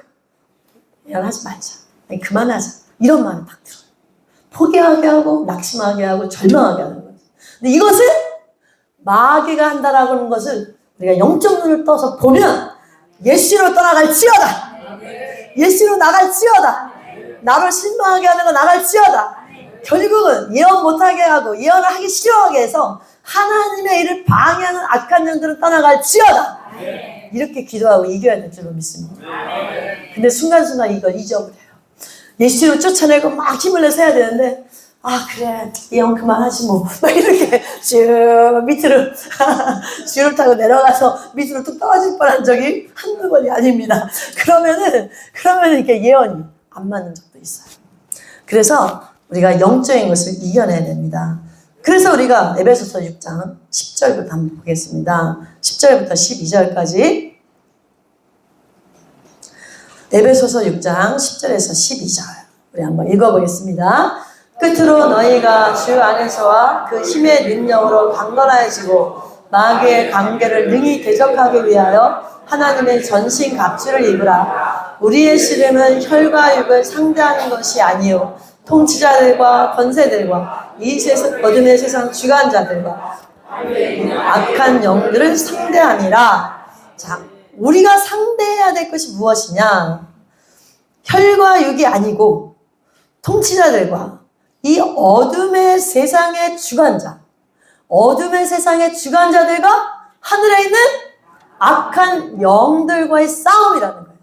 예언하지 말자. 아니, 그만하자. 이런 마음이 딱 들어요. 포기하게 하고 낙심하게 하고 절망하게 하는 거죠. 근데 이것을 마귀가 한다라고 하는 것을 우리가 영적 눈을 떠서 보면 예수로 떠나갈지어다. 예수로 나갈지어다. 나로 실망하게 하는 거 나갈지어다. 결국은 예언 못하게 하고 예언을 하기 싫어하게 해서 하나님의 일을 방해하는 악한 영들은 떠나갈지어다. 이렇게 기도하고 이겨야 될 줄로 믿습니다. 근데 순간순간 이걸 잊어버려요. 예수로 쫓아내고 막 힘을 내서 해야 되는데 그래 예언 그만하지 뭐 막 이렇게 쭉 밑으로 줄을 타고 내려가서 밑으로 뚝 떨어질 뻔한 적이 한두 번이 아닙니다. 그러면은 이렇게 예언이 안 맞는 적도 있어요. 그래서 우리가 영적인 것을 이겨내야 됩니다. 그래서 우리가 에베소서 6장 10절부터 한번 보겠습니다. 10절부터 12절까지 에베소서 6장 10절에서 12절 우리 한번 읽어보겠습니다. 끝으로 너희가 주 안에서와 그 힘의 능력으로 강건해지고 마귀의 관계를 능히 대적하기 위하여 하나님의 전신 갑주를 입으라. 우리의 씨름은 혈과 육을 상대하는 것이 아니요 통치자들과 권세들과 이 어둠의 세상 주관자들과 악한 영들을 상대하니라. 자, 우리가 상대해야 될 것이 무엇이냐? 혈과 육이 아니고 통치자들과 이 어둠의 세상의 주관자, 어둠의 세상의 주관자들과 하늘에 있는 악한 영들과의 싸움이라는 거예요.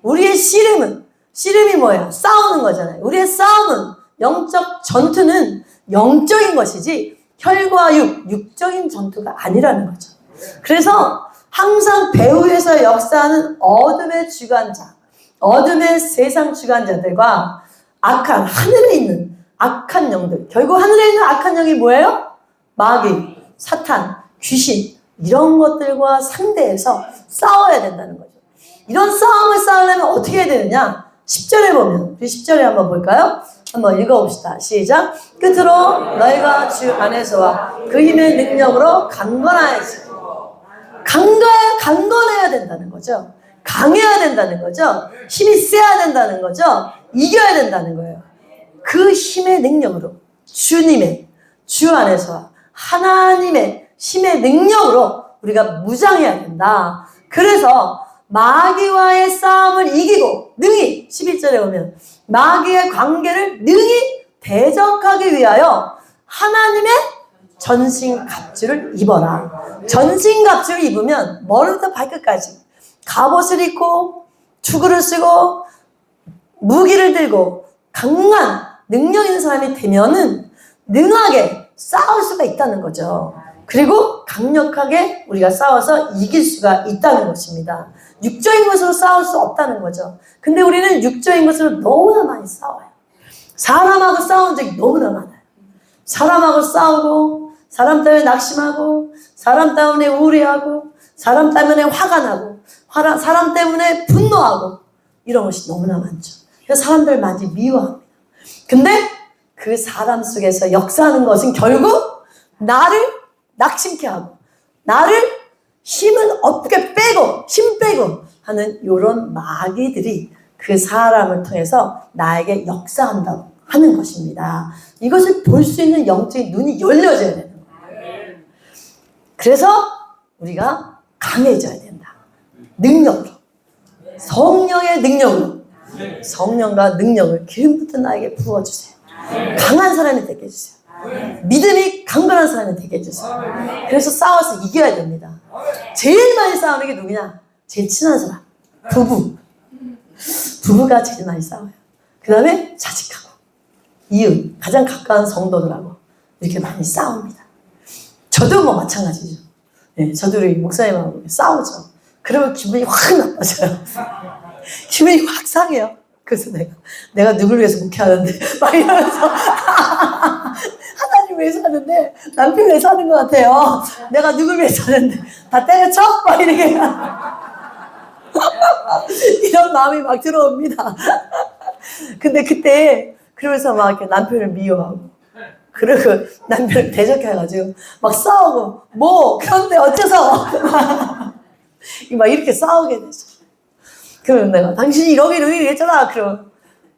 우리의 씨름이 뭐예요? 싸우는 거잖아요. 우리의 싸움은 영적 전투는 영적인 것이지 혈과 육적인 전투가 아니라는 거죠. 그래서 항상 배후에서 역사하는 어둠의 주관자, 어둠의 세상 주관자들과 악한 하늘에 있는 악한 영들, 결국 하늘에 있는 악한 영이 뭐예요? 마귀, 사탄, 귀신 이런 것들과 상대해서 싸워야 된다는 거죠. 이런 싸움을 싸우려면 어떻게 해야 되느냐? 10절에 보면 우리 10절에 한번 볼까요? 한번 읽어봅시다. 시작. 끝으로 너희가 주 안에서와 그 힘의 능력으로 강건하여지고 강건해야 된다는 거죠. 강해야 된다는 거죠. 힘이 세야 된다는 거죠. 이겨야 된다는 거예요. 그 힘의 능력으로 주님의 주 안에서와 하나님의 힘의 능력으로 우리가 무장해야 된다. 그래서 마귀와의 싸움을 이기고 능히 11절에 보면 마귀의 관계를 능히 대적하기 위하여 하나님의 전신갑주를 입어라. 전신갑주를 입으면 머리부터 발끝까지 갑옷을 입고 투구를 쓰고 무기를 들고 강한 능력 있는 사람이 되면은 능하게 싸울 수가 있다는 거죠. 그리고 강력하게 우리가 싸워서 이길 수가 있다는 것입니다. 육적인 것으로 싸울 수 없다는 거죠. 근데 우리는 육적인 것으로 너무나 많이 싸워요. 사람하고 싸운 적이 너무나 많아요. 사람하고 싸우고, 사람 때문에 낙심하고, 사람 때문에 우울해하고, 사람 때문에 화가 나고, 사람 때문에 분노하고, 이런 것이 너무나 많죠. 그래서 사람들 많이 미워합니다. 근데 그 사람 속에서 역사하는 것은 결국 나를 낙심케 하고, 나를 힘을 어떻게 빼고, 힘 빼고 하는 이런 마귀들이 그 사람을 통해서 나에게 역사한다고 하는 것입니다. 이것을 볼 수 있는 영적인 눈이 열려져야 되는 거예요. 그래서 우리가 강해져야 된다. 능력으로. 성령의 능력으로. 성령과 능력을 기름부터 나에게 부어주세요. 강한 사람이 되게 해주세요. 믿음이 강건한 사람이 되게 해주세요. 그래서 싸워서 이겨야 됩니다. 제일 많이 싸우는 게 누구냐? 제일 친한 사람. 부부가 제일 많이 싸워요. 그 다음에 자식하고 이웃, 가장 가까운 성도들하고 이렇게 많이 싸웁니다. 저도 뭐 마찬가지죠. 네, 저도 우리 목사님하고 싸우죠. 그러면 기분이 확 나빠져요. 기분이 확 상해요. 그래서 내가 누굴 위해서 목회하는데 막 이러면서 하나님 위해서 하는데 남편 위해서 하는 것 같아요. 내가 누굴 위해서 하는데 다 때려쳐? 막 이렇게 이런 마음이 막 들어옵니다. 근데 그때 그러면서 막 이렇게 남편을 미워하고 그리고 남편을 대적해가지고 막 싸우고 그런데 어째서 막 이렇게 싸우게 되죠. 그러면 내가 당신이 이러기로 했잖아. 그럼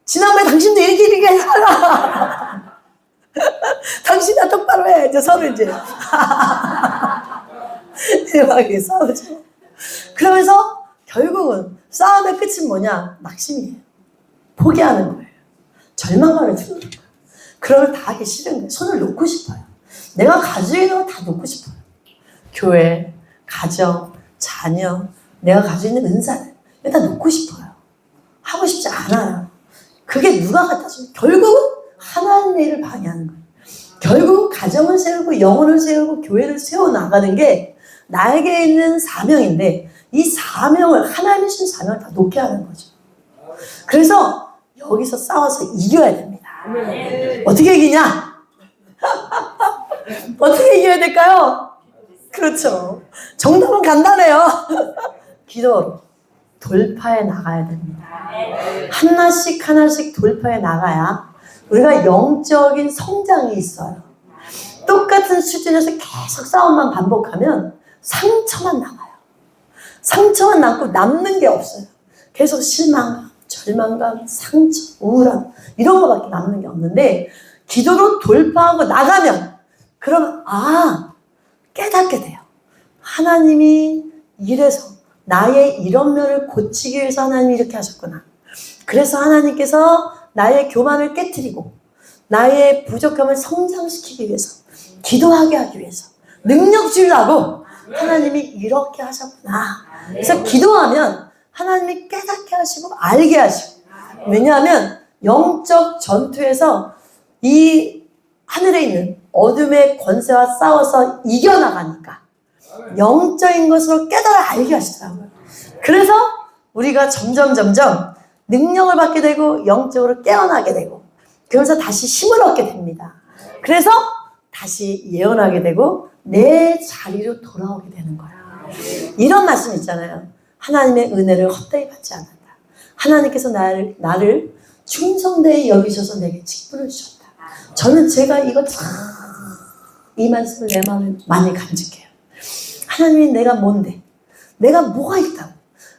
지난번에 당신도 이렇게 했잖아. 당신이 똑바로 해. 이제 서로 이제 막 이렇게 싸우죠. 그러면서 결국은 싸움의 끝은 뭐냐? 낙심이에요. 포기하는 거예요. 절망감을 주는 거예요. 그러면 다 하기 싫은 거예요. 손을 놓고 싶어요. 내가 가지고 있는 거 다 놓고 싶어요. 교회, 가정, 자녀, 내가 가지고 있는 은사를 일단 놓고 싶어요. 하고 싶지 않아요. 그게 누가 갖다 주면 결국은 하나님의 일을 방해하는 거예요. 결국 가정을 세우고 영혼을 세우고 교회를 세워나가는 게 나에게 있는 사명인데 이 사명을 하나님이 주신 사명을 다 놓게 하는 거죠. 그래서 여기서 싸워서 이겨야 됩니다. 어떻게 이기냐? 어떻게 이겨야 될까요? 그렇죠. 정답은 간단해요. 기도로 돌파해 나가야 됩니다. 하나씩 하나씩 돌파해 나가야 우리가 영적인 성장이 있어요. 똑같은 수준에서 계속 싸움만 반복하면 상처만 남아요. 상처만 남고 남는 게 없어요. 계속 실망감, 절망감, 상처, 우울함 이런 거밖에 남는 게 없는데 기도로 돌파하고 나가면 그러면 깨닫게 돼요. 하나님이 이래서 나의 이런 면을 고치기 위해서 하나님이 이렇게 하셨구나. 그래서 하나님께서 나의 교만을 깨트리고 나의 부족함을 성장시키기 위해서 기도하게 하기 위해서 능력 주려고 하나님이 이렇게 하셨구나. 그래서 기도하면 하나님이 깨닫게 하시고 알게 하시고 왜냐하면 영적 전투에서 이 하늘에 있는 어둠의 권세와 싸워서 이겨나가니까 영적인 것으로 깨달아 알게 하시더라고요. 그래서 우리가 점점 능력을 받게 되고 영적으로 깨어나게 되고 그러면서 다시 힘을 얻게 됩니다. 그래서 다시 예언하게 되고 내 자리로 돌아오게 되는 거야. 이런 말씀 있잖아요. 하나님의 은혜를 헛되이 받지 않는다. 하나님께서 나를 충성되이 여기셔서 내게 직분을 주셨다. 저는 제가 이 말씀을 내 마음에 많이 간직해요. 하나님이 내가 뭔데? 내가 뭐가 있다고?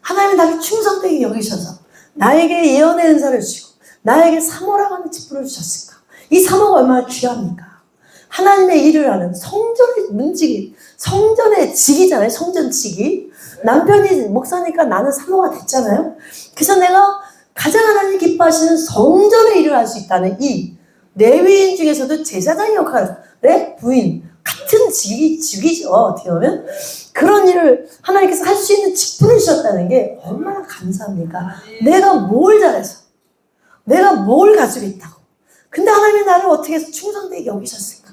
하나님이 나를 충성되게 여기셔서 나에게 예언의 은사를 주시고 나에게 사모라고 하는 직분을 주셨을까? 이 사모가 얼마나 귀합니까? 하나님의 일을 하는 성전의 문지기, 성전의 직이잖아요. 성전 직이. 남편이 목사니까 나는 사모가 됐잖아요. 그래서 내가 가장 하나님 기뻐하시는 성전의 일을 할 수 있다는 이 레위인 중에서도 제사장 역할의 부인 같은 직이죠. 어떻게 보면 그런 일을 하나님께서 할 수 있는 직분을 주셨다는 게 얼마나 감사합니까? 내가 뭘 잘해서, 내가 뭘 가지고 있다고. 근데 하나님이 나를 어떻게 해서 충성되게 여기셨을까?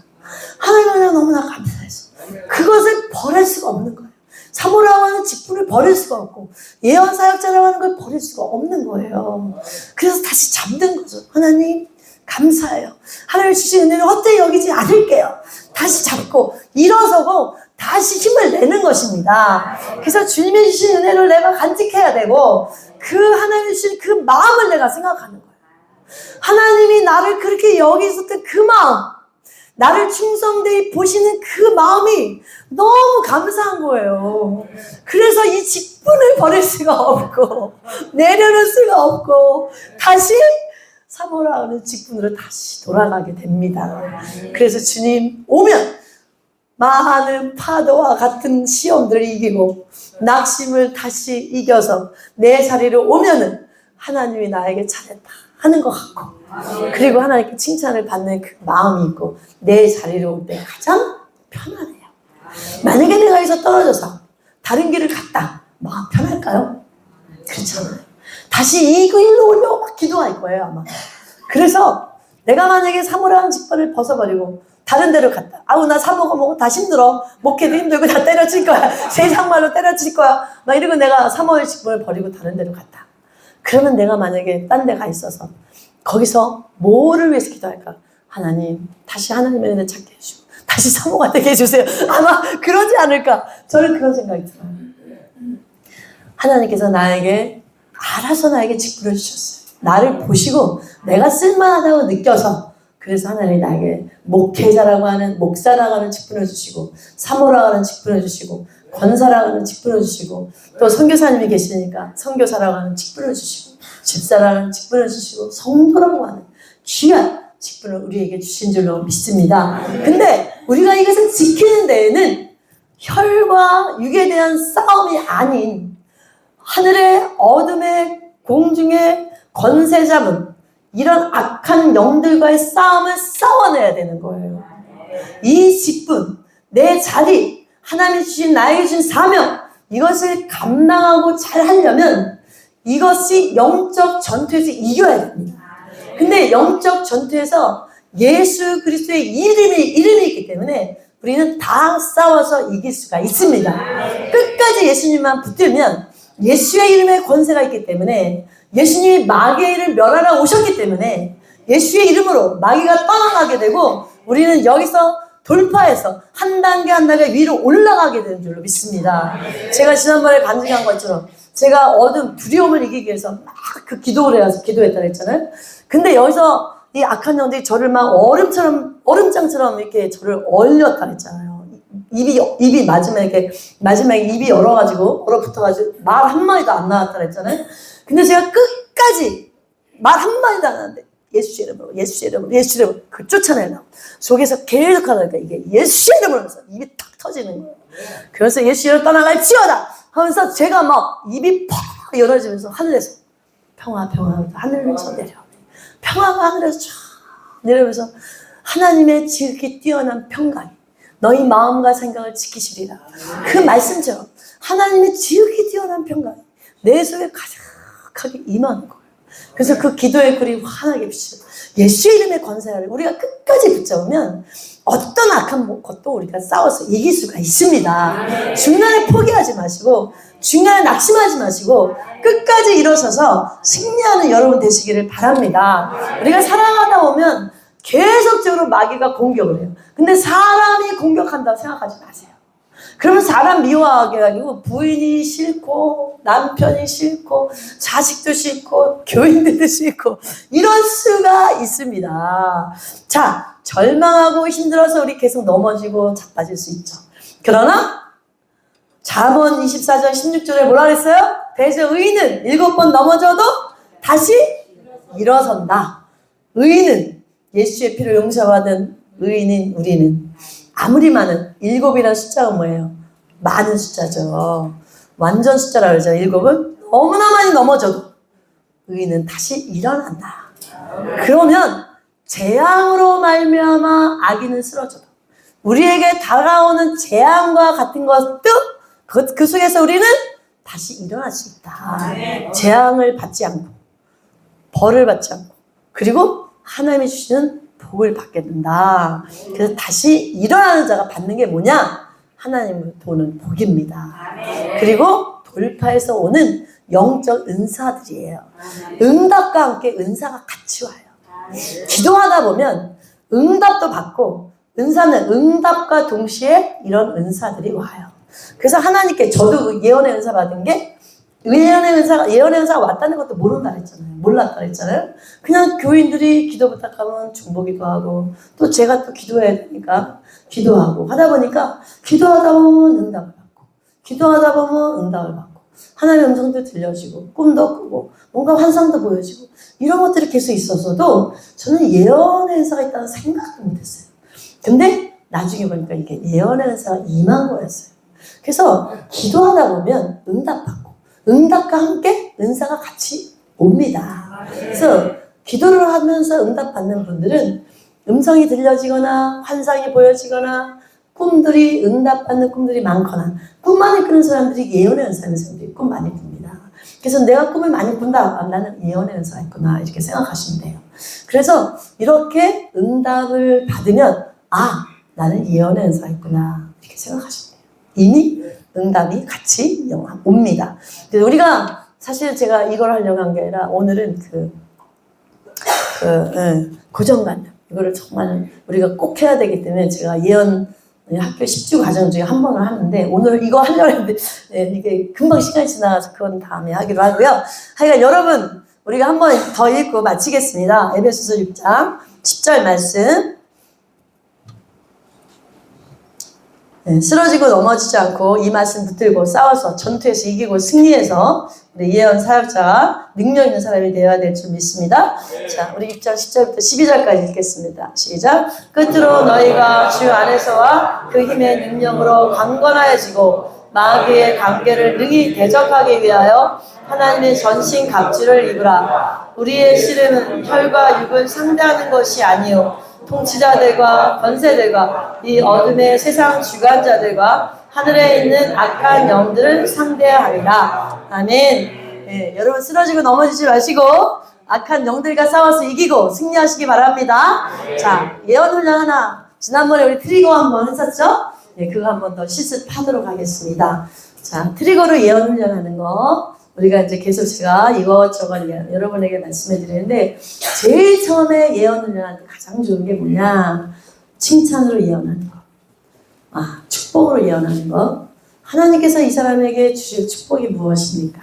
하나님은 그냥 너무나 감사해서 그것을 버릴 수가 없는 거예요. 사모라고 하는 직분을 버릴 수가 없고 예언 사역자라고 하는 걸 버릴 수가 없는 거예요. 그래서 다시 잠든 거죠. 하나님 감사해요. 하나님 주신 은혜를 헛되이 여기지 않을게요. 다시 잡고 일어서고 다시 힘을 내는 것입니다. 그래서 주님이 주신 은혜를 내가 간직해야 되고 그 하나님이 주신 그 마음을 내가 생각하는 거예요. 하나님이 나를 그렇게 여기 있었던 그 마음, 나를 충성되이 보시는 그 마음이 너무 감사한 거예요. 그래서 이 직분을 버릴 수가 없고 내려놓을 수가 없고 다시 사모라 하는 직분으로 다시 돌아가게 됩니다. 그래서 주님 오면 많은 파도와 같은 시험들을 이기고 낙심을 다시 이겨서 내 자리로 오면은 하나님이 나에게 잘했다 하는 것 같고 그리고 하나님께 칭찬을 받는 그 마음이 있고 내 자리로 올 때 가장 편안해요. 만약에 내가 여기서 떨어져서 다른 길을 갔다 마음 편할까요? 그렇잖아요. 다시 이 길로 오려고 막 기도할 거예요 아마. 그래서 내가 만약에 사모라는 직분을 벗어버리고 다른 데로 갔다. 아우 나 사모가 뭐고 다 힘들어. 목회도 힘들고 다 때려칠 거야. 세상 말로 때려칠 거야. 막 이러고 내가 사모의 직분을 버리고 다른 데로 갔다. 그러면 내가 만약에 딴 데 가 있어서 거기서 뭐를 위해서 기도할까? 하나님 다시 하나님의 은혜 찾게 해주시고 다시 사모가 되게 해주세요. 아마 그러지 않을까? 저는 그런 생각이 들어요. 하나님께서 나에게 알아서 나에게 직분을 주셨어요. 나를 보시고 내가 쓸만하다고 느껴서 그래서 하나님이 나에게 목회자라고 하는 목사라고 하는 직분을 주시고 사모라고 하는 직분을 주시고 권사라고 하는 직분을 주시고 또 선교사님이 계시니까 선교사라고 하는 직분을 주시고 집사라고 하는 직분을 주시고 성도라고 하는 귀한 직분을 우리에게 주신 줄로 믿습니다. 근데 우리가 이것을 지키는 데에는 혈과 육에 대한 싸움이 아닌 하늘의 어둠의 공중의 권세 잡은 이런 악한 영들과의 싸움을 싸워내야 되는 거예요. 이 직분, 내 자리, 하나님이 주신 나에게 주신 사명 이것을 감당하고 잘 하려면 이것이 영적 전투에서 이겨야 됩니다. 근데 영적 전투에서 예수 그리스도의 이름이 있기 때문에 우리는 다 싸워서 이길 수가 있습니다. 끝까지 예수님만 붙들면 예수의 이름에 권세가 있기 때문에 예수님이 마귀의 일을 멸하러 오셨기 때문에 예수의 이름으로 마귀가 떠나가게 되고 우리는 여기서 돌파해서 한 단계 한 단계 위로 올라가게 되는 줄로 믿습니다. 제가 지난번에 간증한 것처럼 제가 어둠 두려움을 이기기 위해서 막 그 기도를 해서 기도했다고 했잖아요. 근데 여기서 이 악한 영들이 저를 막 얼음장처럼 이렇게 저를 얼렸다 했잖아요. 입이 마지막에 입이 얼어붙어가지고 말 한마디도 안 나왔다 했잖아요. 근데 제가 끝까지 말 한마디도 안 하는데 예수의 이름으로 그 쫓아내려고 속에서 계속 하다니까 이게 예수의 이름으로 해서 입이 탁 터지는 거예요. 그래서 예수의 이름으로 떠나갈지어다 하면서 제가 막 입이 퍽 열어지면서 하늘에서 평화 하늘에서 내려 평화가 하늘에서 쫙 내려오면서 하나님의 지극히 뛰어난 평강이 너희 마음과 생각을 지키시리라. 그 말씀처럼 하나님의 지극히 뛰어난 평강이 내 속에 가득하게 임하는 거예요. 그래서 그 기도의 꿀이 환하게 비치죠. 예수의 이름의 권세를 우리가 끝까지 붙잡으면 어떤 악한 것도 우리가 싸워서 이길 수가 있습니다. 중간에 포기하지 마시고 중간에 낙심하지 마시고 끝까지 일어서서 승리하는 여러분 되시기를 바랍니다. 우리가 살아가다 보면 계속적으로 마귀가 공격을 해요. 근데 사람이 공격한다고 생각하지 마세요. 그러면 사람 미워하게 해가지고 부인이 싫고 남편이 싫고 자식도 싫고 교인들도 싫고 이럴 수가 있습니다. 자, 절망하고 힘들어서 우리 계속 넘어지고 자빠질 수 있죠. 그러나 잠언 24장 16절에 뭐라 그랬어요? 대저 의인은 7번 넘어져도 다시 일어선다. 의인은 예수의 피로 용서받은 의인인 우리는 아무리 많은 7이라는 숫자가 뭐예요? 많은 숫자죠. 완전 숫자라고 그러잖아요. 7은 너무나 많이 넘어져도 의인은 다시 일어난다. 그러면 재앙으로 말미암아 악인은 쓰러져도 우리에게 다가오는 재앙과 같은 것도 그 속에서 우리는 다시 일어날 수 있다. 재앙을 받지 않고 벌을 받지 않고 그리고 하나님이 주시는 복을 받게 된다. 그래서 다시 일어나는 자가 받는 게 뭐냐? 하나님을 도는 복입니다. 그리고 돌파해서 오는 영적 은사들이에요. 응답과 함께 은사가 같이 와요. 기도하다 보면 응답도 받고 은사는 응답과 동시에 이런 은사들이 와요. 그래서 하나님께 저도 예언의 은사 받은 게 예언의 은사가 왔다는 것도 모른다 그랬잖아요. 몰랐다 그랬잖아요. 그냥 교인들이 기도 부탁하면 중보기도 하고 또 제가 또 기도해야 되니까 기도하고 하다 보니까 기도하다 보면 응답을 받고 기도하다 보면 응답을 받고 하나님의 음성도 들려지고 꿈도 꾸고 뭔가 환상도 보여지고 이런 것들이 계속 있었어도 저는 예언의 은사가 있다는 생각도 못했어요. 근데 나중에 보니까 이게 예언의 은사가 임한 거였어요. 그래서 기도하다 보면 응답받고 응답과 함께 은사가 같이 옵니다. 그래서 기도를 하면서 응답받는 분들은 음성이 들려지거나 환상이 보여지거나 꿈들이 응답받는 꿈들이 많거나 꿈 많이 꾸는 사람들이 예언의 은사인 사람들이 꿈 많이 꿉니다. 그래서 내가 꿈을 많이 꾼다. 나는 예언의 은사가 있구나. 이렇게 생각하시면 돼요. 그래서 이렇게 응답을 받으면 나는 예언의 은사가 있구나. 이렇게 생각하시면 돼요. 이미 응답이 같이 옵니다. 우리가 사실 제가 이걸 하려고 한 게 아니라 오늘은 고정관념 이거를 정말 우리가 꼭 해야 되기 때문에 제가 예언 학교 10주 과정 중에 한 번을 하는데 오늘 이거 하려고 했는데 이게 금방 시간이 지나가서 그건 다음에 하기로 하고요. 하여간 여러분 우리가 한 번 더 읽고 마치겠습니다. 에베소서 6장 10절 말씀. 쓰러지고 넘어지지 않고 이 말씀 붙들고 싸워서 전투에서 이기고 승리해서 우리 예언 사역자가 능력 있는 사람이 되어야 될 줄 믿습니다. 자, 우리 6장 10절부터 12절까지 읽겠습니다. 시작. 끝으로 너희가 주 안에서와 그 힘의 능력으로 강건하여지고 마귀의 관계를 능히 대적하기 위하여 하나님의 전신 갑주를 입으라. 우리의 씨름은 혈과 육을 상대하는 것이 아니요 통치자들과 권세들과 이 어둠의 세상 주관자들과 하늘에 있는 악한 영들을 상대하리라. 아멘. 여러분 쓰러지고 넘어지지 마시고 악한 영들과 싸워서 이기고 승리하시기 바랍니다. 자, 예언 훈련 하나 지난번에 우리 트리거 한번 했었죠? 그거 한번 더 실습하도록 하겠습니다. 자, 트리거로 예언 훈련하는 거 우리가 이제 계속 제가 이것저것 여러분에게 말씀해 드리는데 제일 처음에 예언 훈련할 때 가장 좋은 게 뭐냐? 칭찬으로 예언하는 거. 축복으로 예언하는 거. 하나님께서 이 사람에게 주실 축복이 무엇입니까?